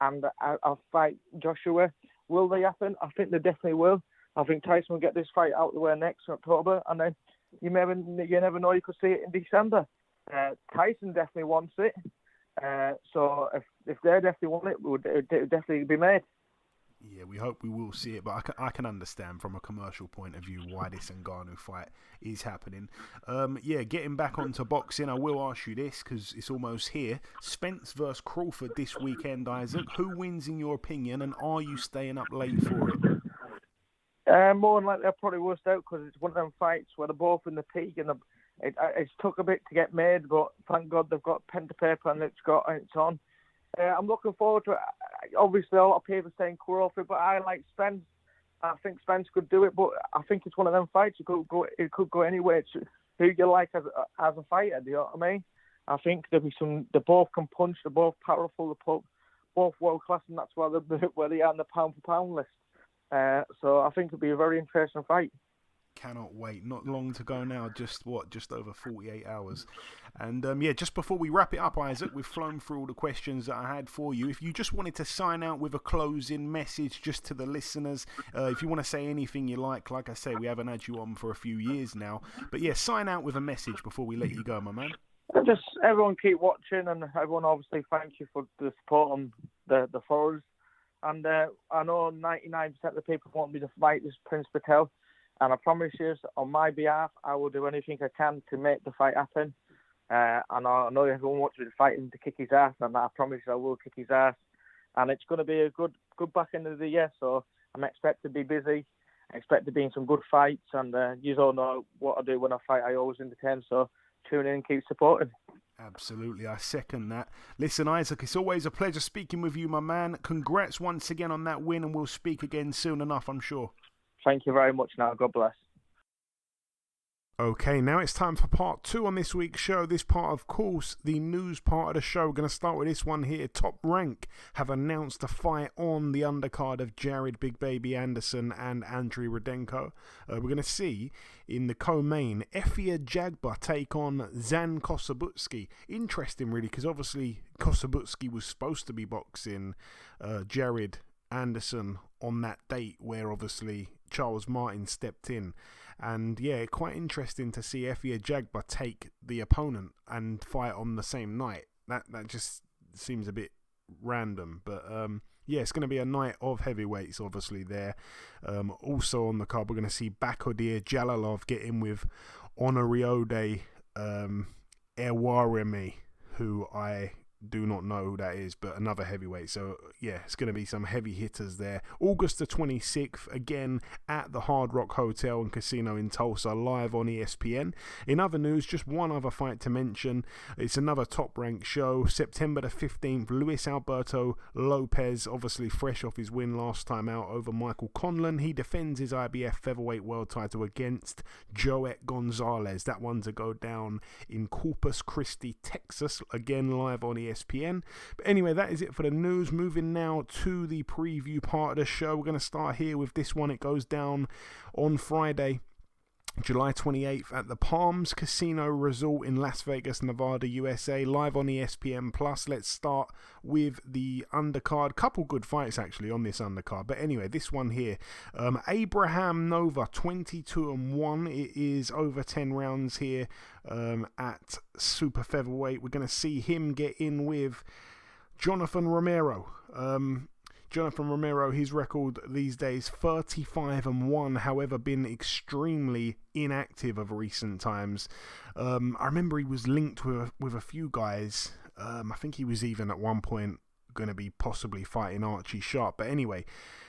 S10: and I'll fight Joshua. Will they happen? I think they definitely will. I think Tyson will get this fight out of the way next October, and then you never know, you could see it in December. Tyson definitely wants it. So if they definitely want it, it would definitely be made.
S8: Yeah, we hope we will see it, but I can understand from a commercial point of view why this Ngannou fight is happening. Getting back onto boxing, I will ask you this because it's almost here. Spence versus Crawford this weekend, Isaac. Who wins in your opinion, and are you staying up late for it?
S10: More than likely, I probably will stay out because it's one of them fights where they're both in the peak, and it's took a bit to get made, but thank God they've got pen to paper and it's on. I'm looking forward to it. Obviously, a lot of people are saying Crawford, but I like Spence. I think Spence could do it, but I think it's one of them fights. It could go anywhere. It's who you like as a fighter, do you know what I mean? I think there'll be some. They both can punch. They're both powerful. They're both world class, and that's why they're where they are on the pound for pound list. So I think it'll be a very interesting fight.
S8: Cannot wait. Not long to go now. Just over 48 hours. And just before we wrap it up, Isaac, we've flown through all the questions that I had for you. If you just wanted to sign out with a closing message just to the listeners, if you want to say anything you like I say, we haven't had you on for a few years now. But yeah, sign out with a message before we let you go, my man.
S10: Just everyone keep watching, and everyone obviously thank you for the support on the forums. And I know 99% of the people want me to fight this Prince Patel. And I promise you, on my behalf, I will do anything I can to make the fight happen. And I know everyone wants me to fight him to kick his ass, and I promise you I will kick his ass. And it's going to be a good back end of the year, so I'm expected to be busy. I expect to be in some good fights, and you all know what I do when I fight. I always entertain, so tune in and keep supporting.
S8: Absolutely, I second that. Listen, Isaac, it's always a pleasure speaking with you, my man. Congrats once again on that win, and we'll speak again soon enough, I'm sure.
S10: Thank you very much now. God bless.
S8: Okay, now it's time for part 2 on this week's show. This part, of course, the news part of the show. We're going to start with this one here. Top Rank have announced a fight on the undercard of Jared Big Baby Anderson and Andriy Rudenko. We're going to see in the co-main Efia Jagba take on Zan Kosabutsky. Interesting, really, because obviously Kosabutsky was supposed to be boxing Jared Anderson on that date where obviously Charles Martin stepped in. And yeah, quite interesting to see Efia Jagba take the opponent and fight on the same night. That just seems a bit random, but yeah, it's going to be a night of heavyweights obviously there. Also on the card, we're going to see Bakodir Jalalov get in with Honoriode Ewaremi, who I do not know who that is, but another heavyweight. So yeah, it's going to be some heavy hitters there. August the 26th, again at the Hard Rock Hotel and Casino in Tulsa, live on ESPN. In other news, just one other fight to mention. It's another Top Rank show. September the 15th, Luis Alberto Lopez, obviously fresh off his win last time out over Michael Conlan. He defends his IBF Featherweight World title against Joet Gonzalez. That one to go down in Corpus Christi, Texas, again live on ESPN. But anyway, that is it for the news. Moving now to the preview part of the show. We're going to start here with this one. It goes down on Friday, July 28th at the Palms Casino Resort in Las Vegas, Nevada, USA, live on ESPN+. Let's start with the undercard. Couple good fights actually on this undercard. But anyway, this one here, Abraham Nova, 22-1. It is over 10 rounds here at Super Featherweight. We're going to see him get in with Jonathan Romero. Jonathan Romero, his record these days, 35-1, however, been extremely inactive of recent times. I remember he was linked with a few guys. I think he was even at one point going to be possibly fighting Archie Sharp. But anyway,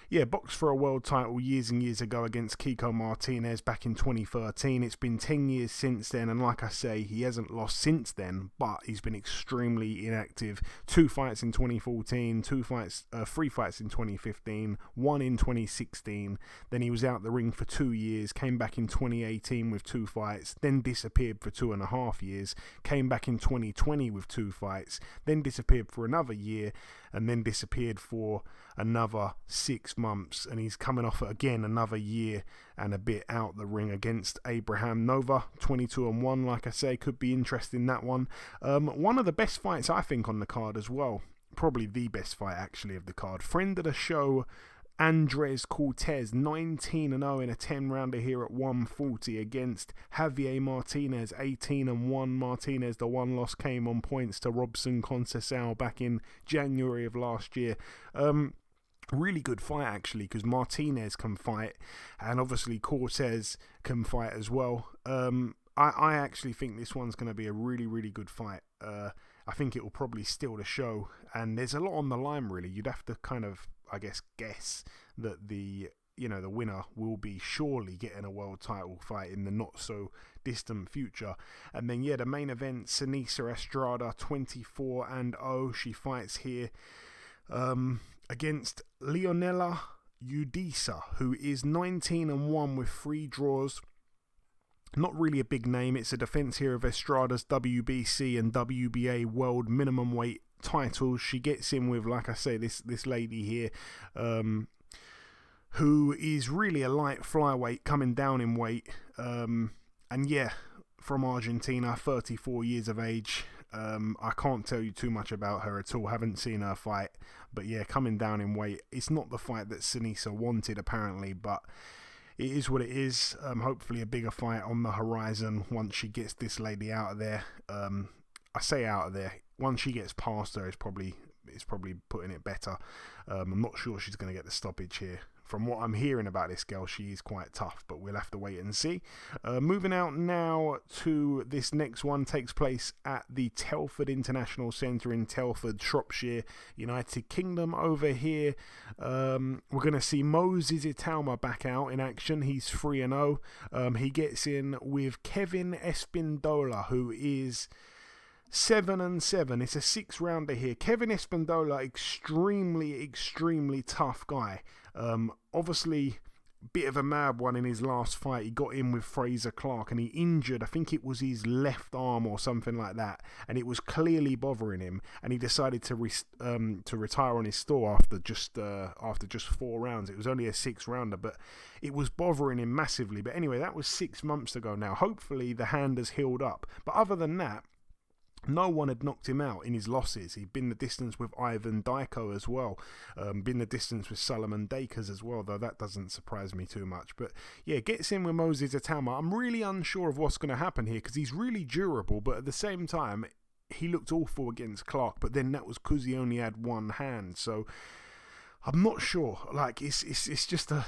S8: yeah, boxed for a world title years and years ago against Kiko Martinez back in 2013. It's been 10 years since then, and like I say, he hasn't lost since then, but he's been extremely inactive. 2 fights in 2014, 3 fights in 2015, 1 in 2016. Then he was out the ring for 2 years, came back in 2018 with 2 fights, then disappeared for 2.5 years, came back in 2020 with 2 fights, then disappeared for another year, and then disappeared for another 6 months, and he's coming off again another year and a bit out the ring against Abraham Nova. 22-1, like I say, could be interesting, that one. One of the best fights I think on the card as well, probably the best fight actually of the card. Friend of the show, Andres Cortez, 19-0 in a 10-rounder here at 140 against Javier Martinez, 18-1. Martinez, the one loss came on points to Robson Conceição back in January of last year. Really good fight actually, because Martinez can fight and obviously Cortez can fight as well. I actually think this one's going to be a really, really good fight. I think it will probably steal the show, and there's a lot on the line really. You'd have to kind of, I guess that the winner will be surely getting a world title fight in the not so distant future. And then the main event, Sinisa Estrada, 24-0. She fights here against Leonela Udisa, who is 19-1 with 3 draws. Not really a big name. It's a defense here of Estrada's WBC and WBA world minimum weight titles. She gets in with, like I say, this lady here, who is really a light flyweight coming down in weight. And yeah, from Argentina, 34 years of age. I can't tell you too much about her at all. Haven't seen her fight. But yeah, coming down in weight. It's not the fight that Sinisa wanted, apparently, but it is what it is. Hopefully a bigger fight on the horizon once she gets this lady out of there. I say out of there. Once she gets past her, it's probably putting it better. I'm not sure she's going to get the stoppage here. From what I'm hearing about this girl, she is quite tough, but we'll have to wait and see. Moving out now to this next one, takes place at the Telford International Centre in Telford, Shropshire, United Kingdom. Over here, we're going to see Moses Itauma back out in action. He's 3-0. He gets in with Kevin Espindola, who is 7-7. It's a 6-rounder here. Kevin Espindola, extremely tough guy. Obviously, bit of a mad one in his last fight. He got in with Fraser Clark and he injured, I think it was his left arm or something like that, and it was clearly bothering him, and he decided to retire on his store after just 4 rounds. It was only a 6-rounder, but it was bothering him massively. But anyway, that was 6 months ago now. Hopefully the hand has healed up, but other than that, no one had knocked him out in his losses. He'd been the distance with Ivan Dyko as well. Been the distance with Solomon Dakers as well, though that doesn't surprise me too much. But yeah, gets in with Moses Itauma. I'm really unsure of what's going to happen here because he's really durable, but at the same time, he looked awful against Clark, but then that was because he only had one hand. So I'm not sure. Like, it's just a...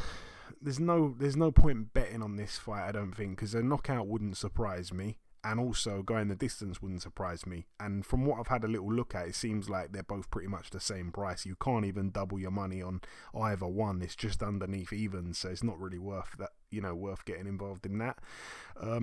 S8: There's no point betting on this fight, I don't think, because a knockout wouldn't surprise me. And also going the distance wouldn't surprise me. And from what I've had a little look at, it seems like they're both pretty much the same price. You can't even double your money on either one. It's just underneath even, so it's not really worth that. Worth getting involved in that.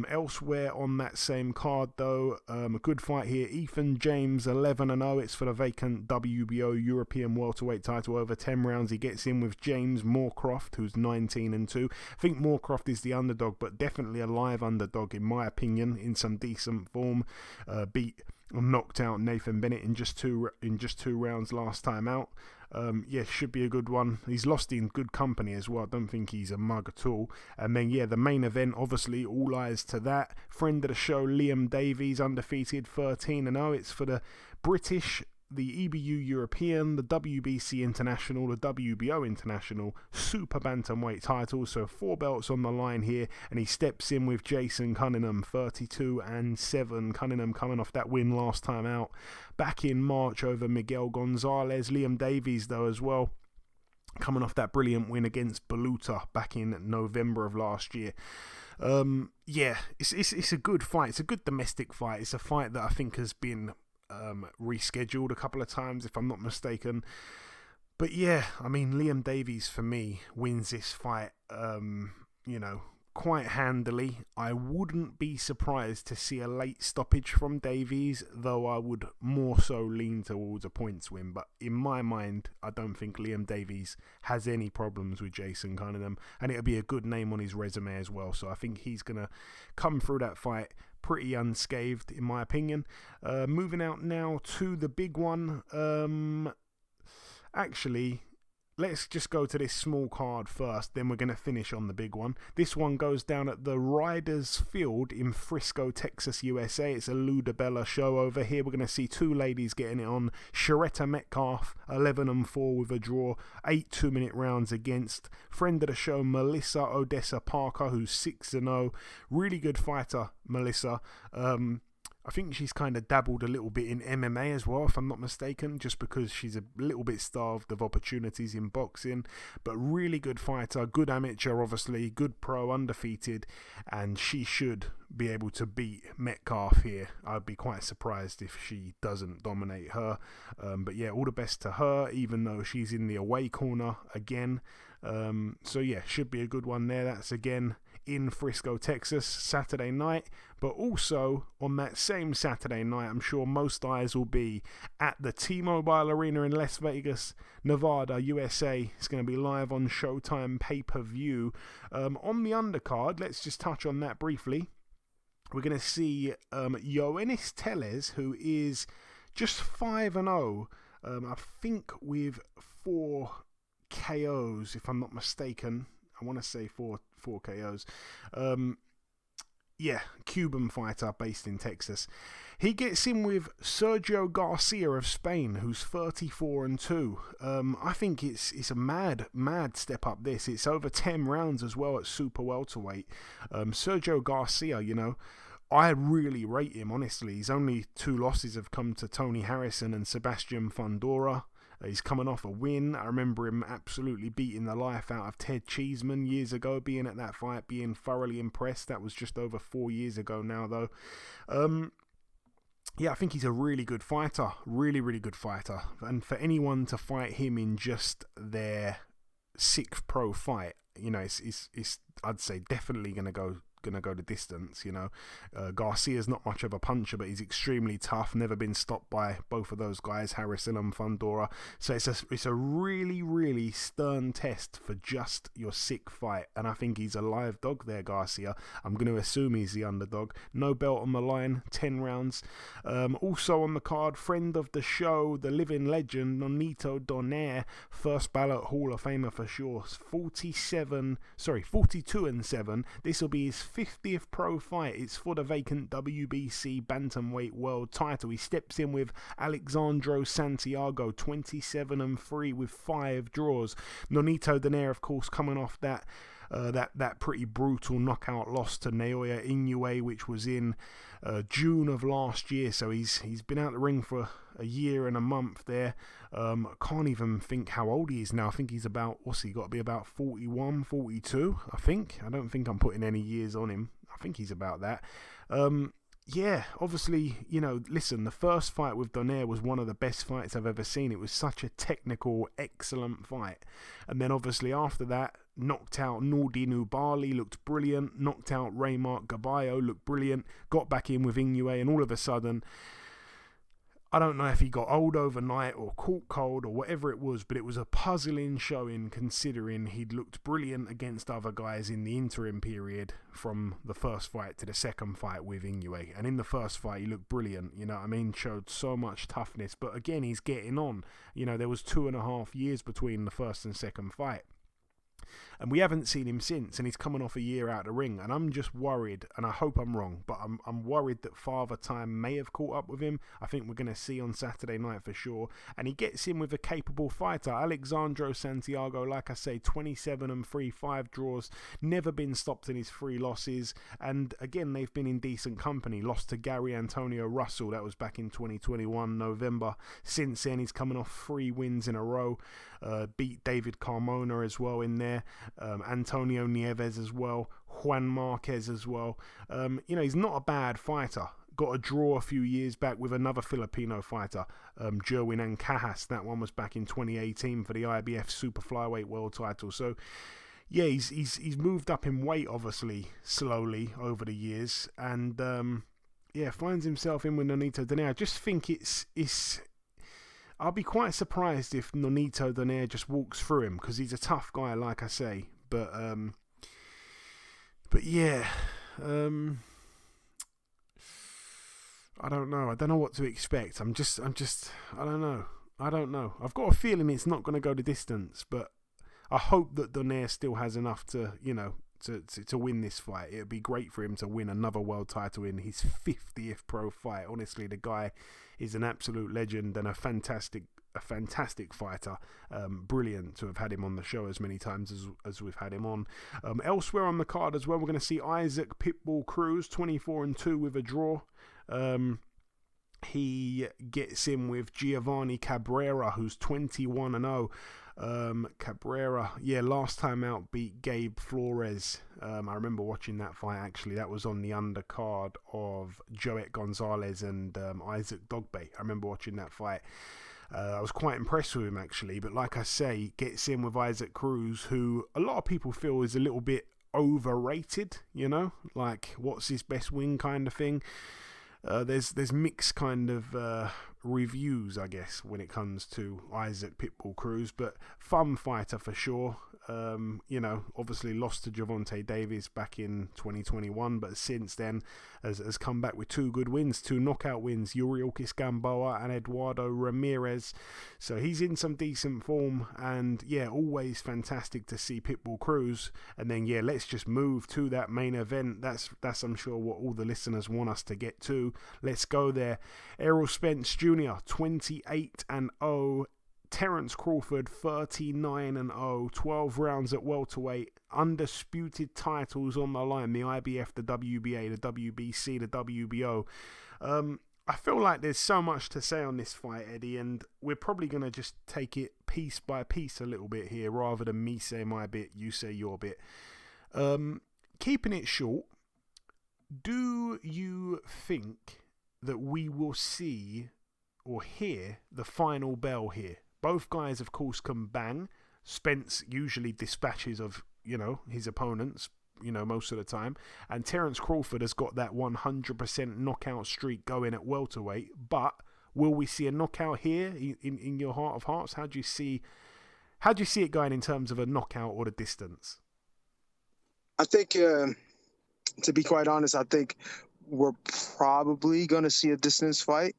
S8: Elsewhere on that same card, though, a good fight here. Ethan James, 11-0. It's for the vacant WBO European welterweight title over 10 rounds. He gets in with James Moorcroft, who's 19-2. I think Moorcroft is the underdog, but definitely a live underdog in my opinion, in some decent form. Beat knocked out Nathan Bennett in just two rounds last time out. Should be a good one. He's lost in good company as well. I don't think he's a mug at all. And then, the main event, obviously, all eyes to that. Friend of the show, Liam Davies, undefeated, 13-0. It's for the British, the EBU European, the WBC International, the WBO International, Super Bantamweight title. So 4 belts on the line here. And he steps in with Jason Cunningham, 32-7. Cunningham coming off that win last time out back in March over Miguel Gonzalez. Liam Davies, though, as well, coming off that brilliant win against Baluta back in November of last year. It's a good fight. It's a good domestic fight. It's a fight that I think has been rescheduled a couple of times, if I'm not mistaken. But yeah, I mean, Liam Davies for me wins this fight, quite handily. I wouldn't be surprised to see a late stoppage from Davies, though I would more so lean towards a points win. But in my mind, I don't think Liam Davies has any problems with Jason Cunningham, and it'll be a good name on his resume as well. So I think he's going to come through that fight pretty unscathed, in my opinion. Moving out now to the big one. Actually, let's just go to this small card first, then we're going to finish on the big one. This one goes down at the Riders Field in Frisco, Texas, USA. It's a Lou DiBella show over here. We're going to see 2 ladies getting it on. Sharetta Metcalf, 11-4 with a draw, 8 2-minute rounds against friend of the show, Melissa Odessa Parker, who's 6-0. Really good fighter, Melissa. I think she's kind of dabbled a little bit in MMA as well, if I'm not mistaken, just because she's a little bit starved of opportunities in boxing. But really good fighter, good amateur, obviously, good pro, undefeated, and she should be able to beat Metcalf here. I'd be quite surprised if she doesn't dominate her. But yeah, all the best to her, even though she's in the away corner again. So yeah, should be a good one there. That's again in Frisco, Texas, Saturday night. But also on that same Saturday night, I'm sure most eyes will be at the T-Mobile Arena in Las Vegas, Nevada, USA. It's going to be live on Showtime pay-per-view. On the undercard, let's just touch on that briefly. we're going to see Yoenis Tellez, who is just 5-0, I think with 4 KOs, if I'm not mistaken. I want to say four KOs. Cuban fighter based in Texas. He gets in with Sergio Garcia of Spain, who's 34-2. I think it's a mad step up. It's over 10 rounds as well at super welterweight. Sergio Garcia, I really rate him, honestly. His only 2 losses have come to Tony Harrison and Sebastian Fundora. He's coming off a win. I remember him absolutely beating the life out of Ted Cheeseman years ago, being at that fight, being thoroughly impressed. That was just over 4 years ago now, though. I think he's a really good fighter. Really, really good fighter. And for anyone to fight him in just their 6th pro fight, it's I'd say definitely going to go the distance. Garcia's not much of a puncher, but he's extremely tough, never been stopped by both of those guys, Harrison and Fundora. So it's a really, really stern test for just your 6th fight, and I think he's a live dog there, Garcia. I'm going to assume he's the underdog. No belt on the line, 10 rounds. Also on the card, friend of the show, the living legend, Nonito Donaire, first ballot Hall of Famer for sure. 42-7. This will be his 50th pro fight. It's for the vacant WBC bantamweight world title. He steps in with Alexandro Santiago, 27-3 with 5 draws. Nonito Donaire, of course, coming off that pretty brutal knockout loss to Naoya Inoue, which was in June of last year. So he's been out the ring for a year and a month there. I can't even think how old he is now. I think he's about, got to be about 41, 42, I think. I don't think I'm putting any years on him. I think he's about that. Obviously, listen, the first fight with Donaire was one of the best fights I've ever seen. It was such a technical, excellent fight. And then obviously after that, knocked out Nordin Ubali, looked brilliant. Knocked out Raymark Gaballo, looked brilliant. Got back in with Inoue, and all of a sudden, I don't know if he got old overnight or caught cold or whatever it was, but it was a puzzling showing considering he'd looked brilliant against other guys in the interim period from the first fight to the second fight with Inoue. And in the first fight, he looked brilliant, showed so much toughness. But again, he's getting on. There was 2.5 years between the first and second fight. And we haven't seen him since, and he's coming off a year out of the ring, and I'm just worried, and I hope I'm wrong, but I'm worried that Father Time may have caught up with him. I think we're going to see on Saturday night for sure, and he gets in with a capable fighter. Alexandro Santiago, like I say, 27-3, 5 draws, never been stopped in his 3 losses, and again, they've been in decent company. Lost to Gary Antonio Russell, that was back in 2021, November. Since then, he's coming off 3 wins in a row, beat David Carmona as well in there. Antonio Nieves as well, Juan Marquez as well. He's not a bad fighter. Got a draw a few years back with another Filipino fighter, Jerwin Ancajas. That one was back in 2018 for the IBF Super Flyweight World title. So, yeah, he's moved up in weight, obviously, slowly over the years. And, finds himself in with Nonito Donaire. I just think it's I'll be quite surprised if Nonito Donaire just walks through him, because he's a tough guy, like I say. But yeah, I don't know. I don't know what to expect. I don't know. I've got a feeling it's not going to go the distance, but I hope that Donaire still has enough to win this fight. It would be great for him to win another world title in his 50th pro fight. Honestly, the guy is an absolute legend and a fantastic fighter. Brilliant to have had him on the show as many times as we've had him on. Elsewhere on the card as well, we're going to see Isaac Pitbull Cruz, 24-2 with a draw. He gets in with Giovanni Cabrera, who's 21-0. Cabrera, last time out beat Gabe Flores. I remember watching that fight, actually. That was on the undercard of Joet Gonzalez and Isaac Dogbe. I remember watching that fight. I was quite impressed with him, actually, but like I say, gets in with Isaac Cruz, who a lot of people feel is a little bit overrated, like what's his best win kind of thing. There's mixed kind of reviews, I guess, when it comes to Isaac Pitbull Cruz, but fun fighter for sure. Obviously lost to Gervonta Davis back in 2021, but since then has come back with 2 good wins, 2 knockout wins, Yuriorkis Gamboa and Eduardo Ramirez. So he's in some decent form, and yeah, always fantastic to see Pitbull Cruz. And then let's just move to that main event. That's I'm sure what all the listeners want us to get to. Let's go there. Errol Spence Jr. 28-0. Terence Crawford 39-0, 12 rounds at welterweight, undisputed titles on the line, the IBF, the WBA, the WBC, the WBO. I feel like there's so much to say on this fight, Eddie, and we're probably going to just take it piece by piece a little bit here, rather than me say my bit, you say your bit. Keeping it short, do you think that we will see or hear the final bell here? Both guys, of course, can bang. Spence usually dispatches of, his opponents, most of the time. And Terence Crawford has got that 100% knockout streak going at welterweight. But will we see a knockout here in your heart of hearts? How do you see it going in terms of a knockout or the distance?
S9: I think, to be quite honest, I think we're probably going to see a distance fight,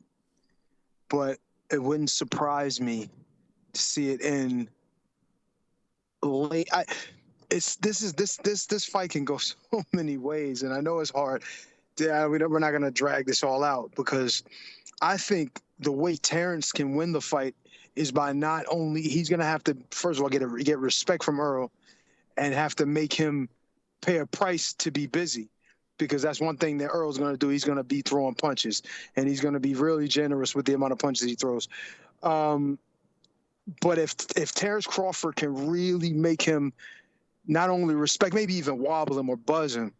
S9: but it wouldn't surprise me to see it in late. This fight can go so many ways, and I know it's hard. We're not going to drag this all out, because I think the way Terence can win the fight is by not only he's going to have to, first of all, get respect from Earl, and have to make him pay a price to be busy, because that's one thing that Earl's going to do. He's going to be throwing punches, and he's going to be really generous with the amount of punches he throws. But if Terence Crawford can really make him not only respect, maybe even wobble him or buzz him,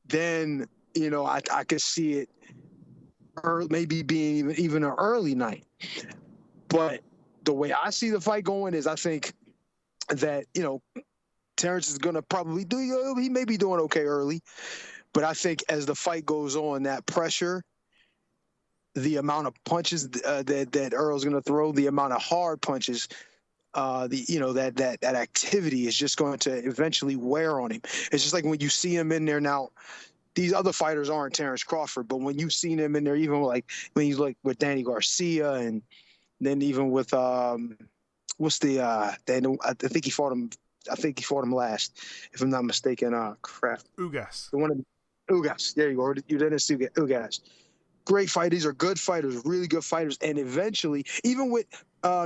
S9: then, I could see it maybe being even an early night. But the way I see the fight going is I think that, Terence is going to probably he may be doing okay early, but I think as the fight goes on, that pressure, the amount of punches that Earl's going to throw, the amount of hard punches, that activity is just going to eventually wear on him. It's just like when you see him in there now. These other fighters aren't Terence Crawford, but when you've seen him in there, even like when he's like with Danny Garcia, and then even with I think he fought him last, if I'm not mistaken.
S8: Ugas.
S9: The one of Ugas. There you go. You didn't see Ugas. Great fighters. These are good fighters, really good fighters. And eventually, even with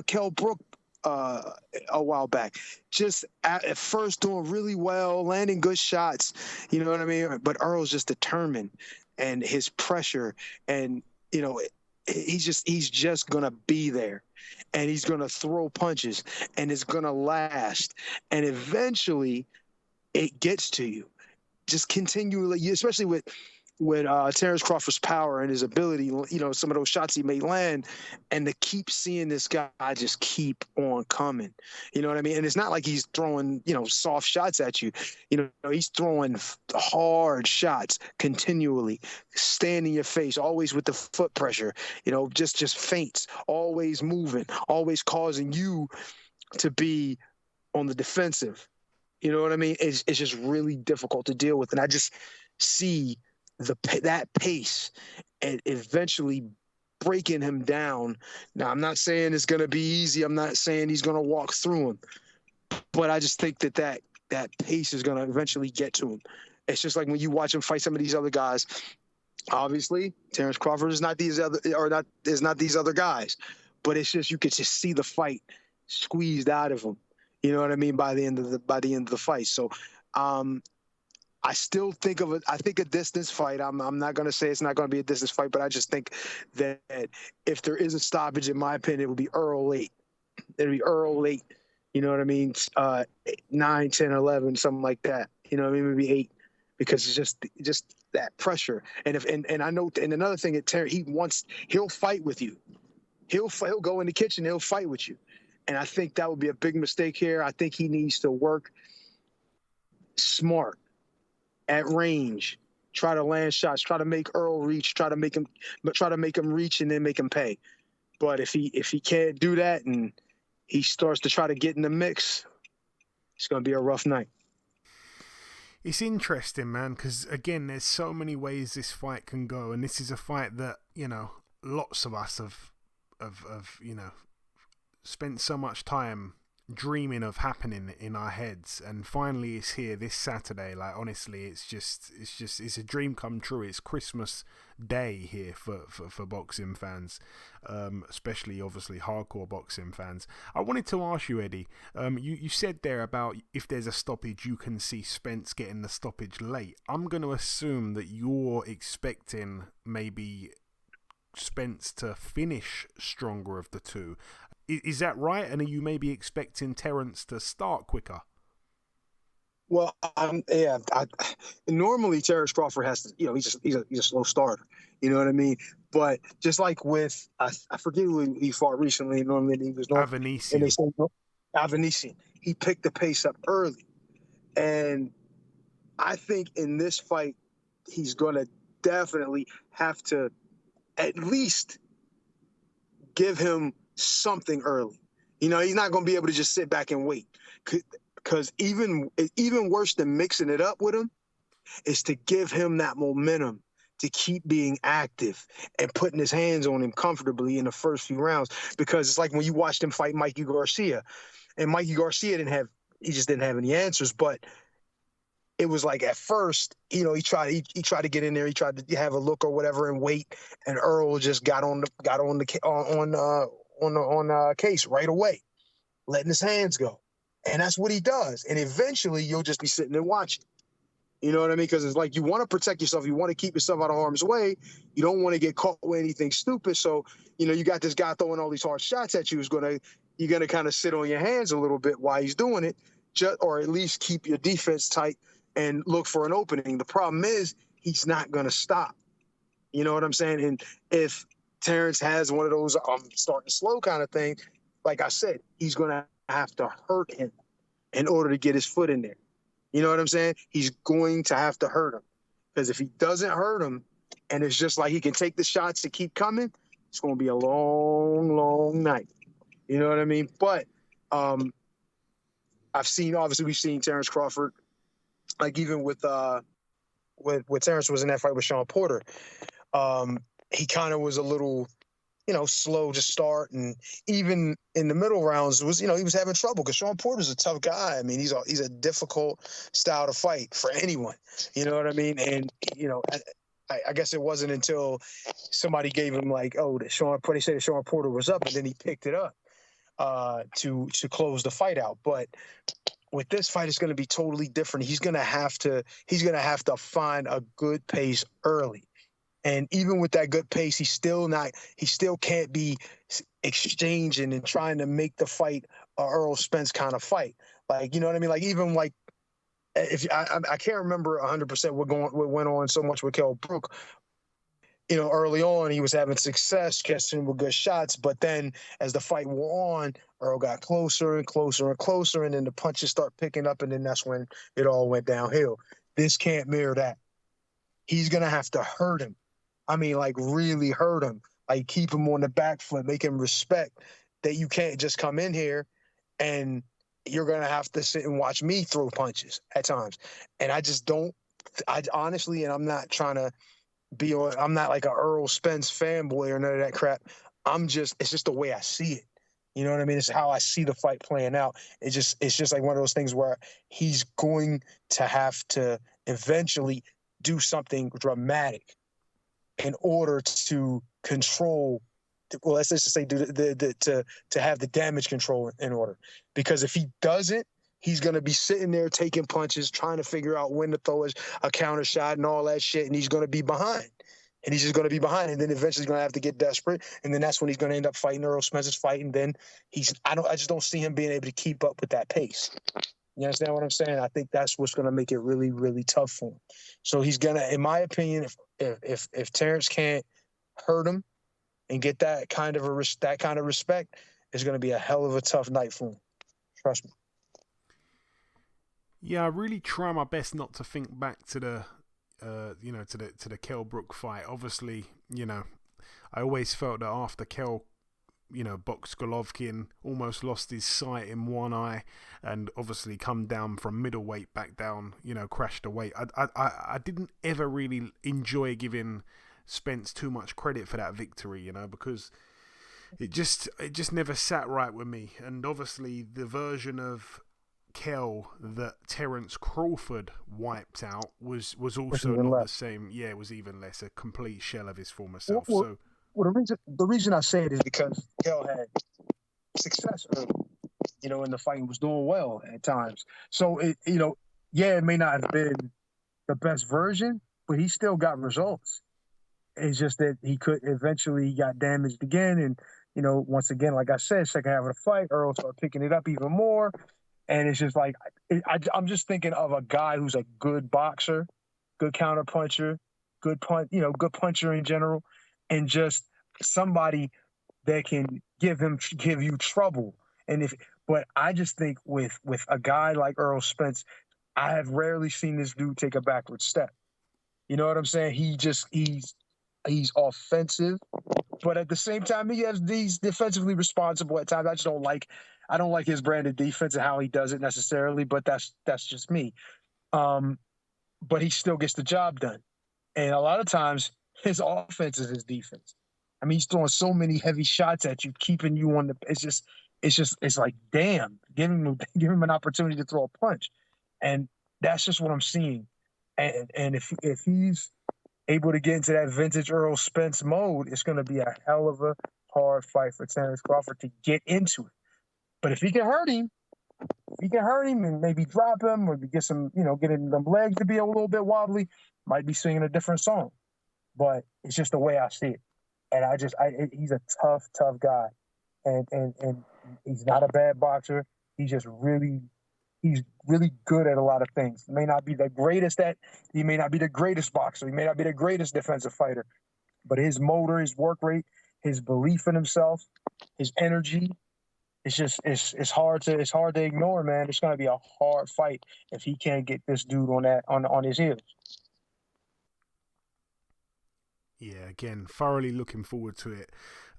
S9: Kell Brook a while back, just at first doing really well, landing good shots, you know what I mean? But Earl's just determined, and his pressure, and, he's just going to be there, and he's going to throw punches, and it's going to last. And eventually it gets to you. Just continually, especially with Terence Crawford's power and his ability, some of those shots he may land, and to keep seeing this guy just keep on coming. You know what I mean? And it's not like he's throwing, soft shots at you. He's throwing hard shots continually, stand in your face, always with the foot pressure, just feints, always moving, always causing you to be on the defensive. You know what I mean? It's just really difficult to deal with. And I just see that pace and eventually breaking him down. Now, I'm not saying it's going to be easy. I'm not saying he's going to walk through him. But I just think that pace is going to eventually get to him. It's just like when you watch him fight some of these other guys. Obviously, Terence Crawford is not these other guys. But it's just, you could just see the fight squeezed out of him. You know what I mean? By the end of the fight. So, I still think of it. I think a distance fight. I'm not going to say it's not going to be a distance fight, but I just think that if there is a stoppage, in my opinion, it would be Earl late. It'd be Earl late. You know what I mean? 9, 10, 11, something like that. You know what I mean? Maybe 8, because it's just that pressure. And I know. And another thing that he'll fight with you. He'll go in the kitchen. He'll fight with you. And I think that would be a big mistake here. I think he needs to work smart at range, try to land shots, try to make Earl reach, try to make him reach, and then make him pay. But if he can't do that and he starts to try to get in the mix, it's going to be a rough night.
S8: It's interesting, man, because, again, there's so many ways this fight can go, and this is a fight that, lots of us have spent so much time dreaming of happening in our heads, and finally it's here this Saturday. Like, honestly, it's a dream come true. It's Christmas Day here for boxing fans, especially obviously hardcore boxing fans. I wanted to ask you, Eddie, you said there about if there's a stoppage you can see Spence getting the stoppage late. I'm going to assume that you're expecting maybe Spence to finish stronger of the two. Is that right? And are you maybe expecting Terence to start quicker?
S9: Well, normally Terence Crawford has to, he's a slow starter. You know what I mean? But just like with, I forget who he fought recently. Normally he was
S8: Avanesian.
S9: And they said Avanesian. He picked the pace up early, and I think in this fight he's going to definitely have to at least give him something early. He's not going to be able to just sit back and wait. Because even worse than mixing it up with him is to give him that momentum to keep being active and putting his hands on him comfortably in the first few rounds. Because it's like when you watched him fight Mikey Garcia, and Mikey Garcia just didn't have any answers. But it was like at first, he tried to get in there, he tried to have a look or whatever and wait, and Earl just got on the case right away, letting his hands go. And that's what he does. And eventually you'll just be sitting there watching. You know what I mean? Because it's like you want to protect yourself. You want to keep yourself out of harm's way. You don't want to get caught with anything stupid. So, you got this guy throwing all these hard shots at you you're going to kind of sit on your hands a little bit while he's doing it, or at least keep your defense tight and look for an opening. The problem is he's not going to stop. You know what I'm saying? And if Terence has one of those starting slow kind of thing, like I said, he's going to have to hurt him in order to get his foot in there. You know what I'm saying? He's going to have to hurt him, because if he doesn't hurt him and it's just like he can take the shots to keep coming, it's going to be a long, long night. You know what I mean? But we've seen Terence Crawford, like even with Terence was in that fight with Sean Porter, he kind of was a little, slow to start, and even in the middle rounds he was having trouble because Sean Porter's a tough guy. I mean, he's a difficult style to fight for anyone. You know what I mean? And I guess it wasn't until somebody gave him they said that Sean Porter was up, and then he picked it up to close the fight out. But with this fight, it's going to be totally different. He's going to have to find a good pace early. And even with that good pace, he still can't be exchanging and trying to make the fight a Earl Spence kind of fight. Like, you know what I mean? Like, even like, if I can't remember 100% what went on so much with Kell Brook. Early on, he was having success, catching with good shots. But then as the fight wore on, Earl got closer and closer and closer, and then the punches start picking up, and then that's when it all went downhill. This can't mirror that. He's going to have to hurt him. I mean, like, really hurt him. Like, keep him on the back foot, make him respect that you can't just come in here and you're going to have to sit and watch me throw punches at times. And I honestly, and I'm not trying to I'm not like an Earl Spence fanboy or none of that crap. It's just the way I see it. You know what I mean? It's how I see the fight playing out. It's just like one of those things where he's going to have to eventually do something dramatic in order to control. Well, let's just say to have the damage control in order. Because if he doesn't, he's going to be sitting there taking punches, trying to figure out when to throw a counter shot and all that shit, and he's going to be behind. And he's just going to be behind, and then eventually he's going to have to get desperate, and then that's when he's going to end up fighting Earl Spence's fight, and then I just don't see him being able to keep up with that pace. You understand what I'm saying? I think that's what's going to make it really, really tough for him. So he's going to, in my opinion, if Terence can't hurt him and get that kind of respect, it's going to be a hell of a tough night for him. Trust me.
S8: Yeah, I really try my best not to think back to the, to the Kell Brook fight. Obviously, I always felt that after Kell boxed Golovkin, almost lost his sight in one eye, and obviously come down from middleweight back down, crashed away. I didn't ever really enjoy giving Spence too much credit for that victory, because it just never sat right with me. And obviously the version of Kell that Terence Crawford wiped out was also not the same. Yeah, it was even less, a complete shell of his former self.
S9: Well, the reason I say it is because Kell had success early, in the fight and was doing well at times. So it may not have been the best version, but he still got results. It's just that he got damaged again. And, once again, like I said, second half of the fight, Earl started picking it up even more. And it's just like, I'm just thinking of a guy who's a good boxer, good counter puncher, good puncher in general, and just somebody that can give you trouble. But I just think with a guy like Earl Spence, I have rarely seen this dude take a backward step. You know what I'm saying? He's offensive, but at the same time, he's defensively responsible at times. I don't like his brand of defense and how he does it necessarily, but that's just me. But he still gets the job done. And a lot of times his offense is his defense. I mean, he's throwing so many heavy shots at you, keeping you on the, it's like, damn, give him an opportunity to throw a punch. And that's just what I'm seeing. And if he's able to get into that vintage Earl Spence mode, it's going to be a hell of a hard fight for Terence Crawford to get into it. But if he can hurt him and maybe drop him or get some, getting them legs to be a little bit wobbly, might be singing a different song. But it's just the way I see it. And he's a tough guy. And he's not a bad boxer. He's really good at a lot of things. He may not be the greatest boxer. He may not be the greatest defensive fighter. But his motor, his work rate, his belief in himself, his energy, it's hard to ignore, man. It's going to be a hard fight if he can't get this dude on his heels.
S8: Yeah, again, thoroughly looking forward to it.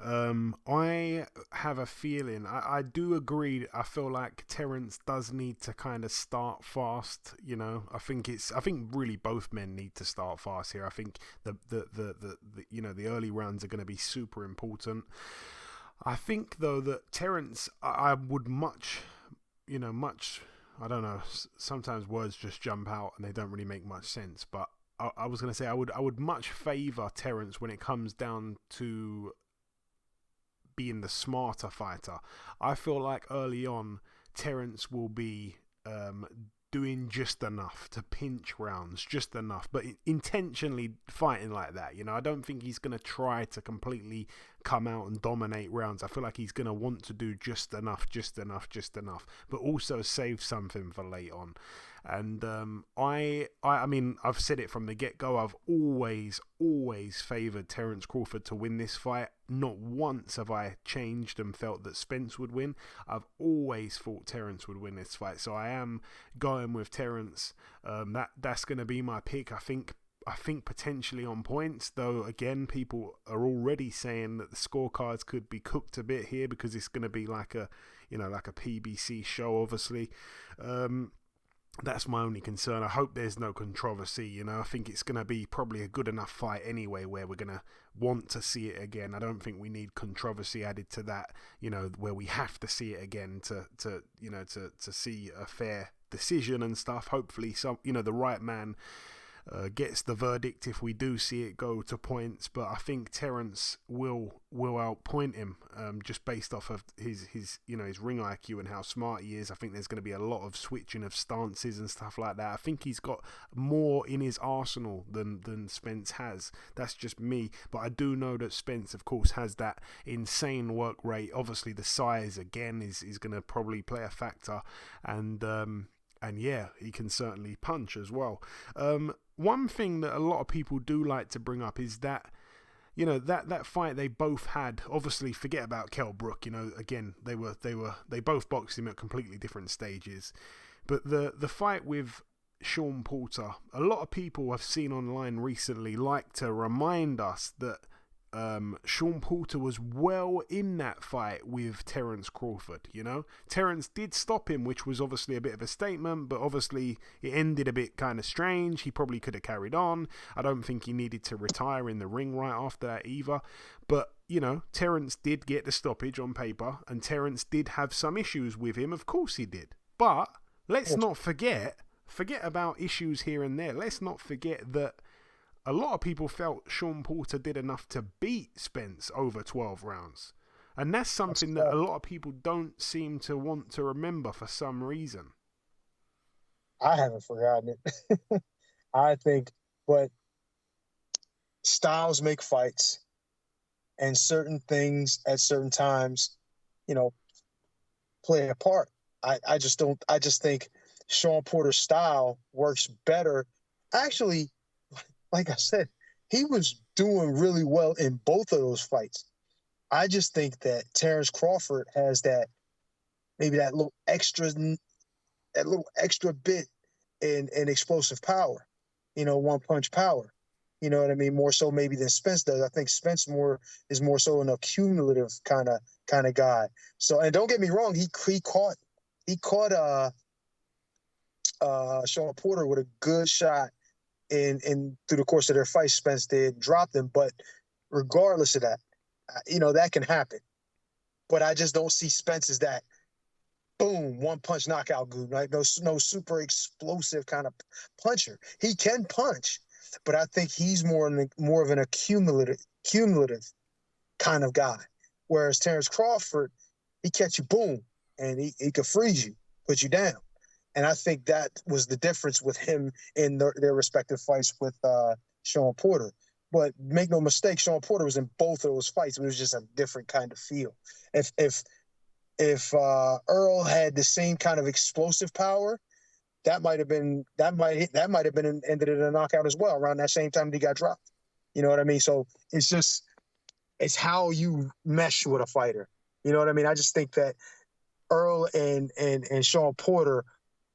S8: I have a feeling, I do agree, I feel like Terence does need to kind of start fast, I think really both men need to start fast here. I think the early rounds are going to be super important. I think though that Terence, I would much, I don't know, sometimes words just jump out and they don't really make much sense, but I was going to say I would much favour Terence when it comes down to being the smarter fighter. I feel like early on Terence will be doing just enough to pinch rounds, just enough, but intentionally fighting like that. I don't think he's going to try to completely come out and dominate rounds. I feel like he's going to want to do just enough, but also save something for late on. And I mean, I've said it from the get-go. I've always favoured Terence Crawford to win this fight. Not once have I changed and felt that Spence would win. I've always thought Terence would win this fight. So I am going with Terence. That's going to be my pick. I think potentially on points, though. Again, people are already saying that the scorecards could be cooked a bit here because it's going to be like a PBC show, obviously. That's my only concern. I hope there's no controversy. I think it's going to be probably a good enough fight anyway where we're going to want to see it again. I don't think we need controversy added to that, where we have to see it again to see a fair decision and stuff. Hopefully the right man gets the verdict if we do see it go to points, but I think Terence will outpoint him just based off of his ring IQ and how smart he is. I think there's going to be a lot of switching of stances and stuff like that. I think he's got more in his arsenal than Spence has. That's just me, but I do know that Spence, of course, has that insane work rate. Obviously, the size again is going to probably play a factor, and yeah, he can certainly punch as well. One thing that a lot of people do like to bring up is that, that fight they both had. Obviously, forget about Kell Brook. Again, they both boxed him at completely different stages. But the fight with Sean Porter, a lot of people I've seen online recently like to remind us that Sean Porter was well in that fight with Terence Crawford, you know. Terence did stop him, which was obviously a bit of a statement, but obviously it ended a bit kind of strange. He probably could have carried on. I don't think he needed to retire in the ring right after that either. But, you know, Terence did get the stoppage on paper, and Terence did have some issues with him. Of course he did. But let's not forget about issues here and there. Let's not forget that a lot of people felt Sean Porter did enough to beat Spence over 12 rounds. And that's something that a lot of people don't seem to want to remember for some reason.
S9: I haven't forgotten it. I think, but styles make fights, and certain things at certain times, you know, play a part. I just think Sean Porter's style works better. Actually, like I said, he was doing really well in both of those fights. I just think that Terence Crawford has that little extra bit in explosive power, you know, one punch power. You know what I mean? More so maybe than Spence does. I think Spence is more so an accumulative kind of guy. So, and don't get me wrong, he caught Sean Porter with a good shot in through the course of their fight. Spence did drop them, but regardless of that, you know, that can happen. But I just don't see Spence as that boom, one punch knockout dude, right? No super explosive kind of puncher. He can punch, but I think he's more of an accumulative kind of guy. Whereas Terence Crawford, he catch you boom, and he could freeze you, put you down. And I think that was the difference with him in their respective fights with Sean Porter. But make no mistake, Sean Porter was in both of those fights. It was just a different kind of feel. If Earl had the same kind of explosive power, that might have been ended in a knockout as well around that same time that he got dropped. You know what I mean? So it's how you mesh with a fighter. You know what I mean? I just think that Earl and Sean Porter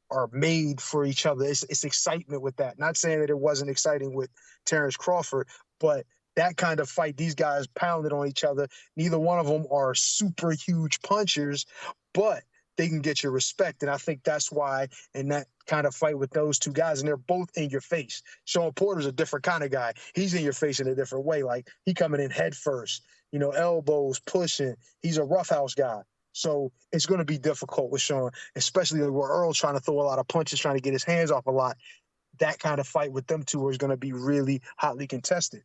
S9: are made for each other. It's excitement with that. Not saying that it wasn't exciting with Terence Crawford, but that kind of fight, these guys pounded on each other. Neither one of them are super huge punchers, but they can get your respect. And I think that's why in that kind of fight with those two guys, and they're both in your face. Sean Porter's a different kind of guy. He's in your face in a different way. Like, he coming in head first, you know, elbows, pushing. He's a roughhouse guy. So it's going to be difficult with Sean, especially where Earl's trying to throw a lot of punches, trying to get his hands off a lot. That kind of fight with them two is going to be really hotly contested.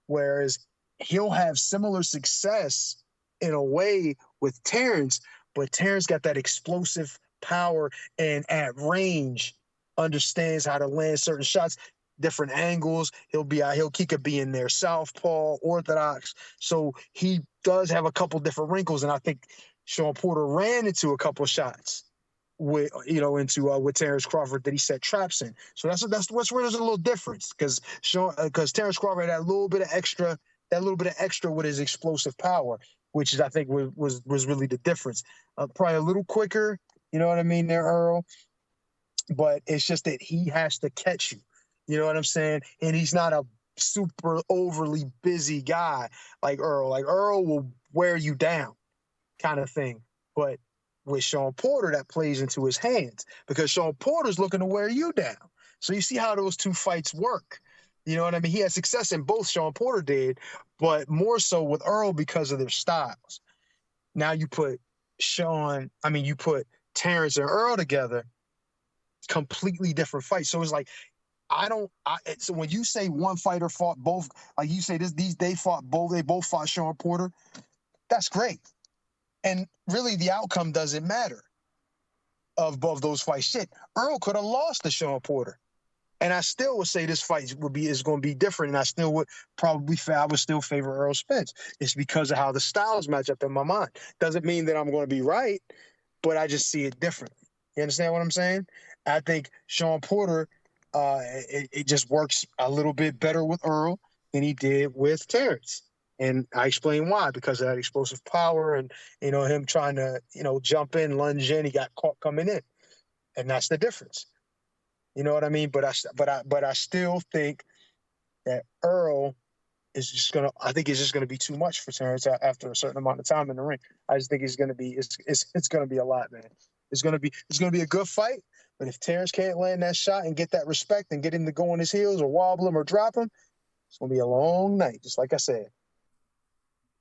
S9: Whereas he'll have similar success in a way with Terence, but Terence got that explosive power and at range understands how to land certain shots, different angles. He could be in there southpaw, orthodox. So he does have a couple different wrinkles, and I think Sean Porter ran into a couple shots with Terence Crawford that he set traps in. So that's where there's a little difference, because Terence Crawford had a little bit of extra with his explosive power, which is, I think, was really the difference. Probably a little quicker, you know what I mean, there, Earl. But it's just that he has to catch you. You know what I'm saying? And he's not a super overly busy guy like Earl. Like, Earl will wear you down, kind of thing. But with Sean Porter, that plays into his hands, because Sean Porter's looking to wear you down. So you see how those two fights work. You know what I mean? He had success in both, Sean Porter did, but more so with Earl because of their styles. Now you put Terence and Earl together, completely different fights. So it's like, so when you say one fighter fought both, like you say they both fought Sean Porter, that's great. And really, the outcome doesn't matter of both those fights. Shit, Earl could have lost to Sean Porter, and I still would say this fight is going to be different. And I still would still favor Earl Spence. It's because of how the styles match up in my mind. Doesn't mean that I'm going to be right, but I just see it differently. You understand what I'm saying? I think Sean Porter, it just works a little bit better with Earl than he did with Terence. And I explain why, because of that explosive power and, you know, him trying to, you know, jump in, lunge in, he got caught coming in. And that's the difference. You know what I mean? But I still think that Earl is just gonna. I think it's just gonna be too much for Terrence after a certain amount of time in the ring. I just think it's gonna be it's gonna be a lot, man. It's gonna be a good fight. But if Terrence can't land that shot and get that respect and get him to go on his heels or wobble him or drop him, it's gonna be a long night. Just like I said.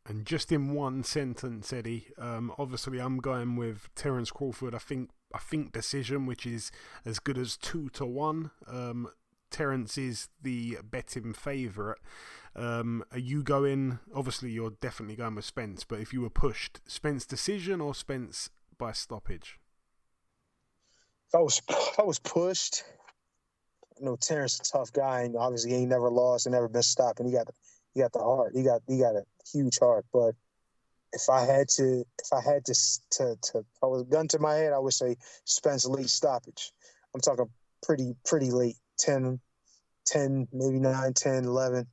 S8: And just in one sentence, Eddie, obviously I'm going with Terence Crawford. I think decision, which is as good as 2-1. Terence is the betting favourite. Are you going? Obviously, you're definitely going with Spence. But if you were pushed, Spence decision or Spence by stoppage?
S9: If I was pushed, I know Terence is a tough guy, and obviously he ain't never lost and never been stopped, and he got the heart. He got a huge heart. But if I was a gun to my head, I would say Spence late stoppage. I'm talking pretty late, 10, maybe 9, 10, 11.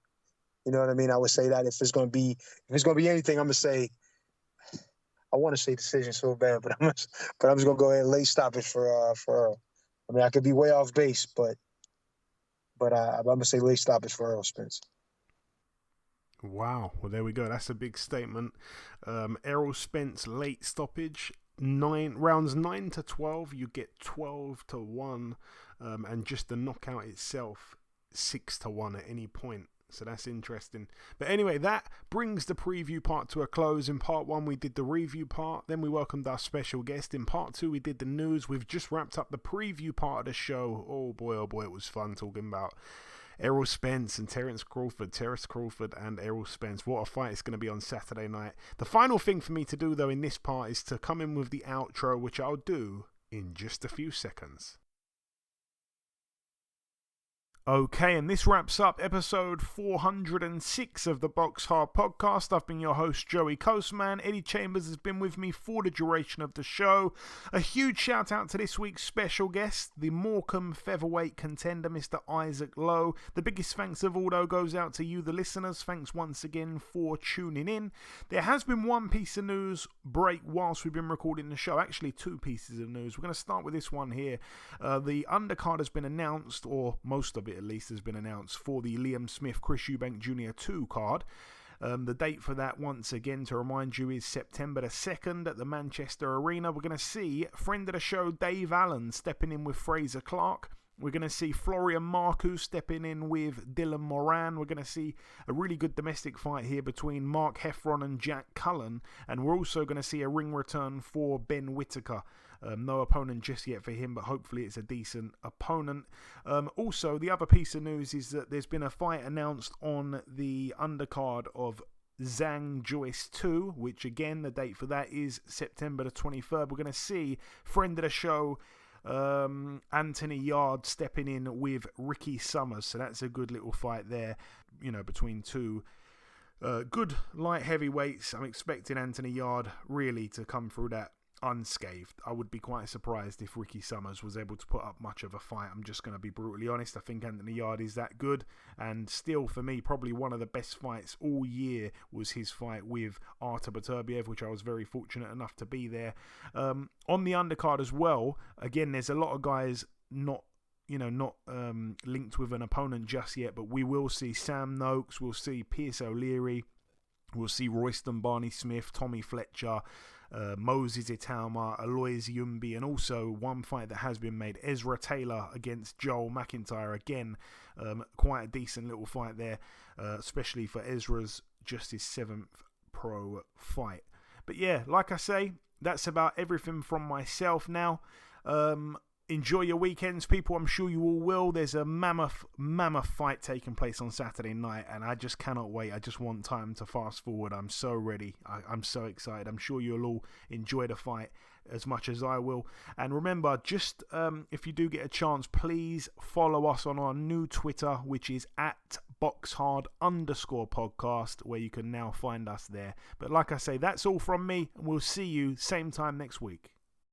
S9: You know what I mean? I would say that if it's gonna be anything, I'm gonna say. I want to say decision so bad, but I'm just gonna go ahead and late stoppage for Earl. I mean, I could be way off base, but I'm gonna say late stoppage for Earl Spence.
S8: Wow. Well, there we go. That's a big statement. Errol Spence late stoppage. Rounds 9 to 12. You get 12-1, and just the knockout itself 6-1 at any point. So that's interesting. But anyway, that brings the preview part to a close. In part 1, we did the review part. Then we welcomed our special guest. In part 2, we did the news. We've just wrapped up the preview part of the show. Oh boy, it was fun talking about Errol Spence and Terence Crawford and Errol Spence. What a fight it's going to be on Saturday night. The final thing for me to do, though, in this part is to come in with the outro, which I'll do in just a few seconds. Okay, and this wraps up episode 406 of the BoxHard Podcast. I've been your host, Joey Coastman. Eddie Chambers has been with me for the duration of the show. A huge shout out to this week's special guest, the Morecambe Featherweight contender, Mr. Isaac Lowe. The biggest thanks of all, though, goes out to you, the listeners. Thanks once again for tuning in. There has been one piece of news break whilst we've been recording the show. Actually, two pieces of news. We're going to start with this one here. The undercard has been announced, or most of it at least has been announced, for the Liam Smith Chris Eubank Jr. 2 card. The date for that, once again, to remind you, is September the 2nd at the Manchester Arena. We're going to see friend of the show Dave Allen stepping in with Fraser Clark. We're going to see Florian Marcoux stepping in with Dylan Moran. We're going to see a really good domestic fight here between Mark Heffron and Jack Cullen. And we're also going to see a ring return for Ben Whittaker. No opponent just yet for him, but hopefully it's a decent opponent. Also, the other piece of news is that there's been a fight announced on the undercard of Zhang Joyce 2, which again, the date for that is September the 23rd. We're going to see friend of the show Anthony Yard stepping in with Ricky Summers. So that's a good little fight there, between two good light heavyweights. I'm expecting Anthony Yard really to come through that unscathed. I would be quite surprised if Ricky Summers was able to put up much of a fight. I'm just going to be brutally honest. I think Anthony Yard is that good, and still for me probably one of the best fights all year was his fight with Artur Beterbiev, which I was very fortunate enough to be there. On the undercard as well, again, there's a lot of guys not linked with an opponent just yet, but we will see Sam Noakes, we'll see Pierce O'Leary, we'll see Royston Barney-Smith, Tommy Fletcher, Moses Itauma, Alois Yumbi, and also one fight that has been made, Ezra Taylor against Joel McIntyre. Again, quite a decent little fight there, especially for Ezra's just his 7th pro fight. But yeah, like I say, that's about everything from myself now. Enjoy your weekends, people. I'm sure you all will. There's a mammoth fight taking place on Saturday night, and I just cannot wait. I just want time to fast forward. I'm so ready. I'm so excited. I'm sure you'll all enjoy the fight as much as I will. And remember, just if you do get a chance, please follow us on our new Twitter, which is at BoxHard_podcast, where you can now find us there. But like I say, that's all from me, and we'll see you same time next week.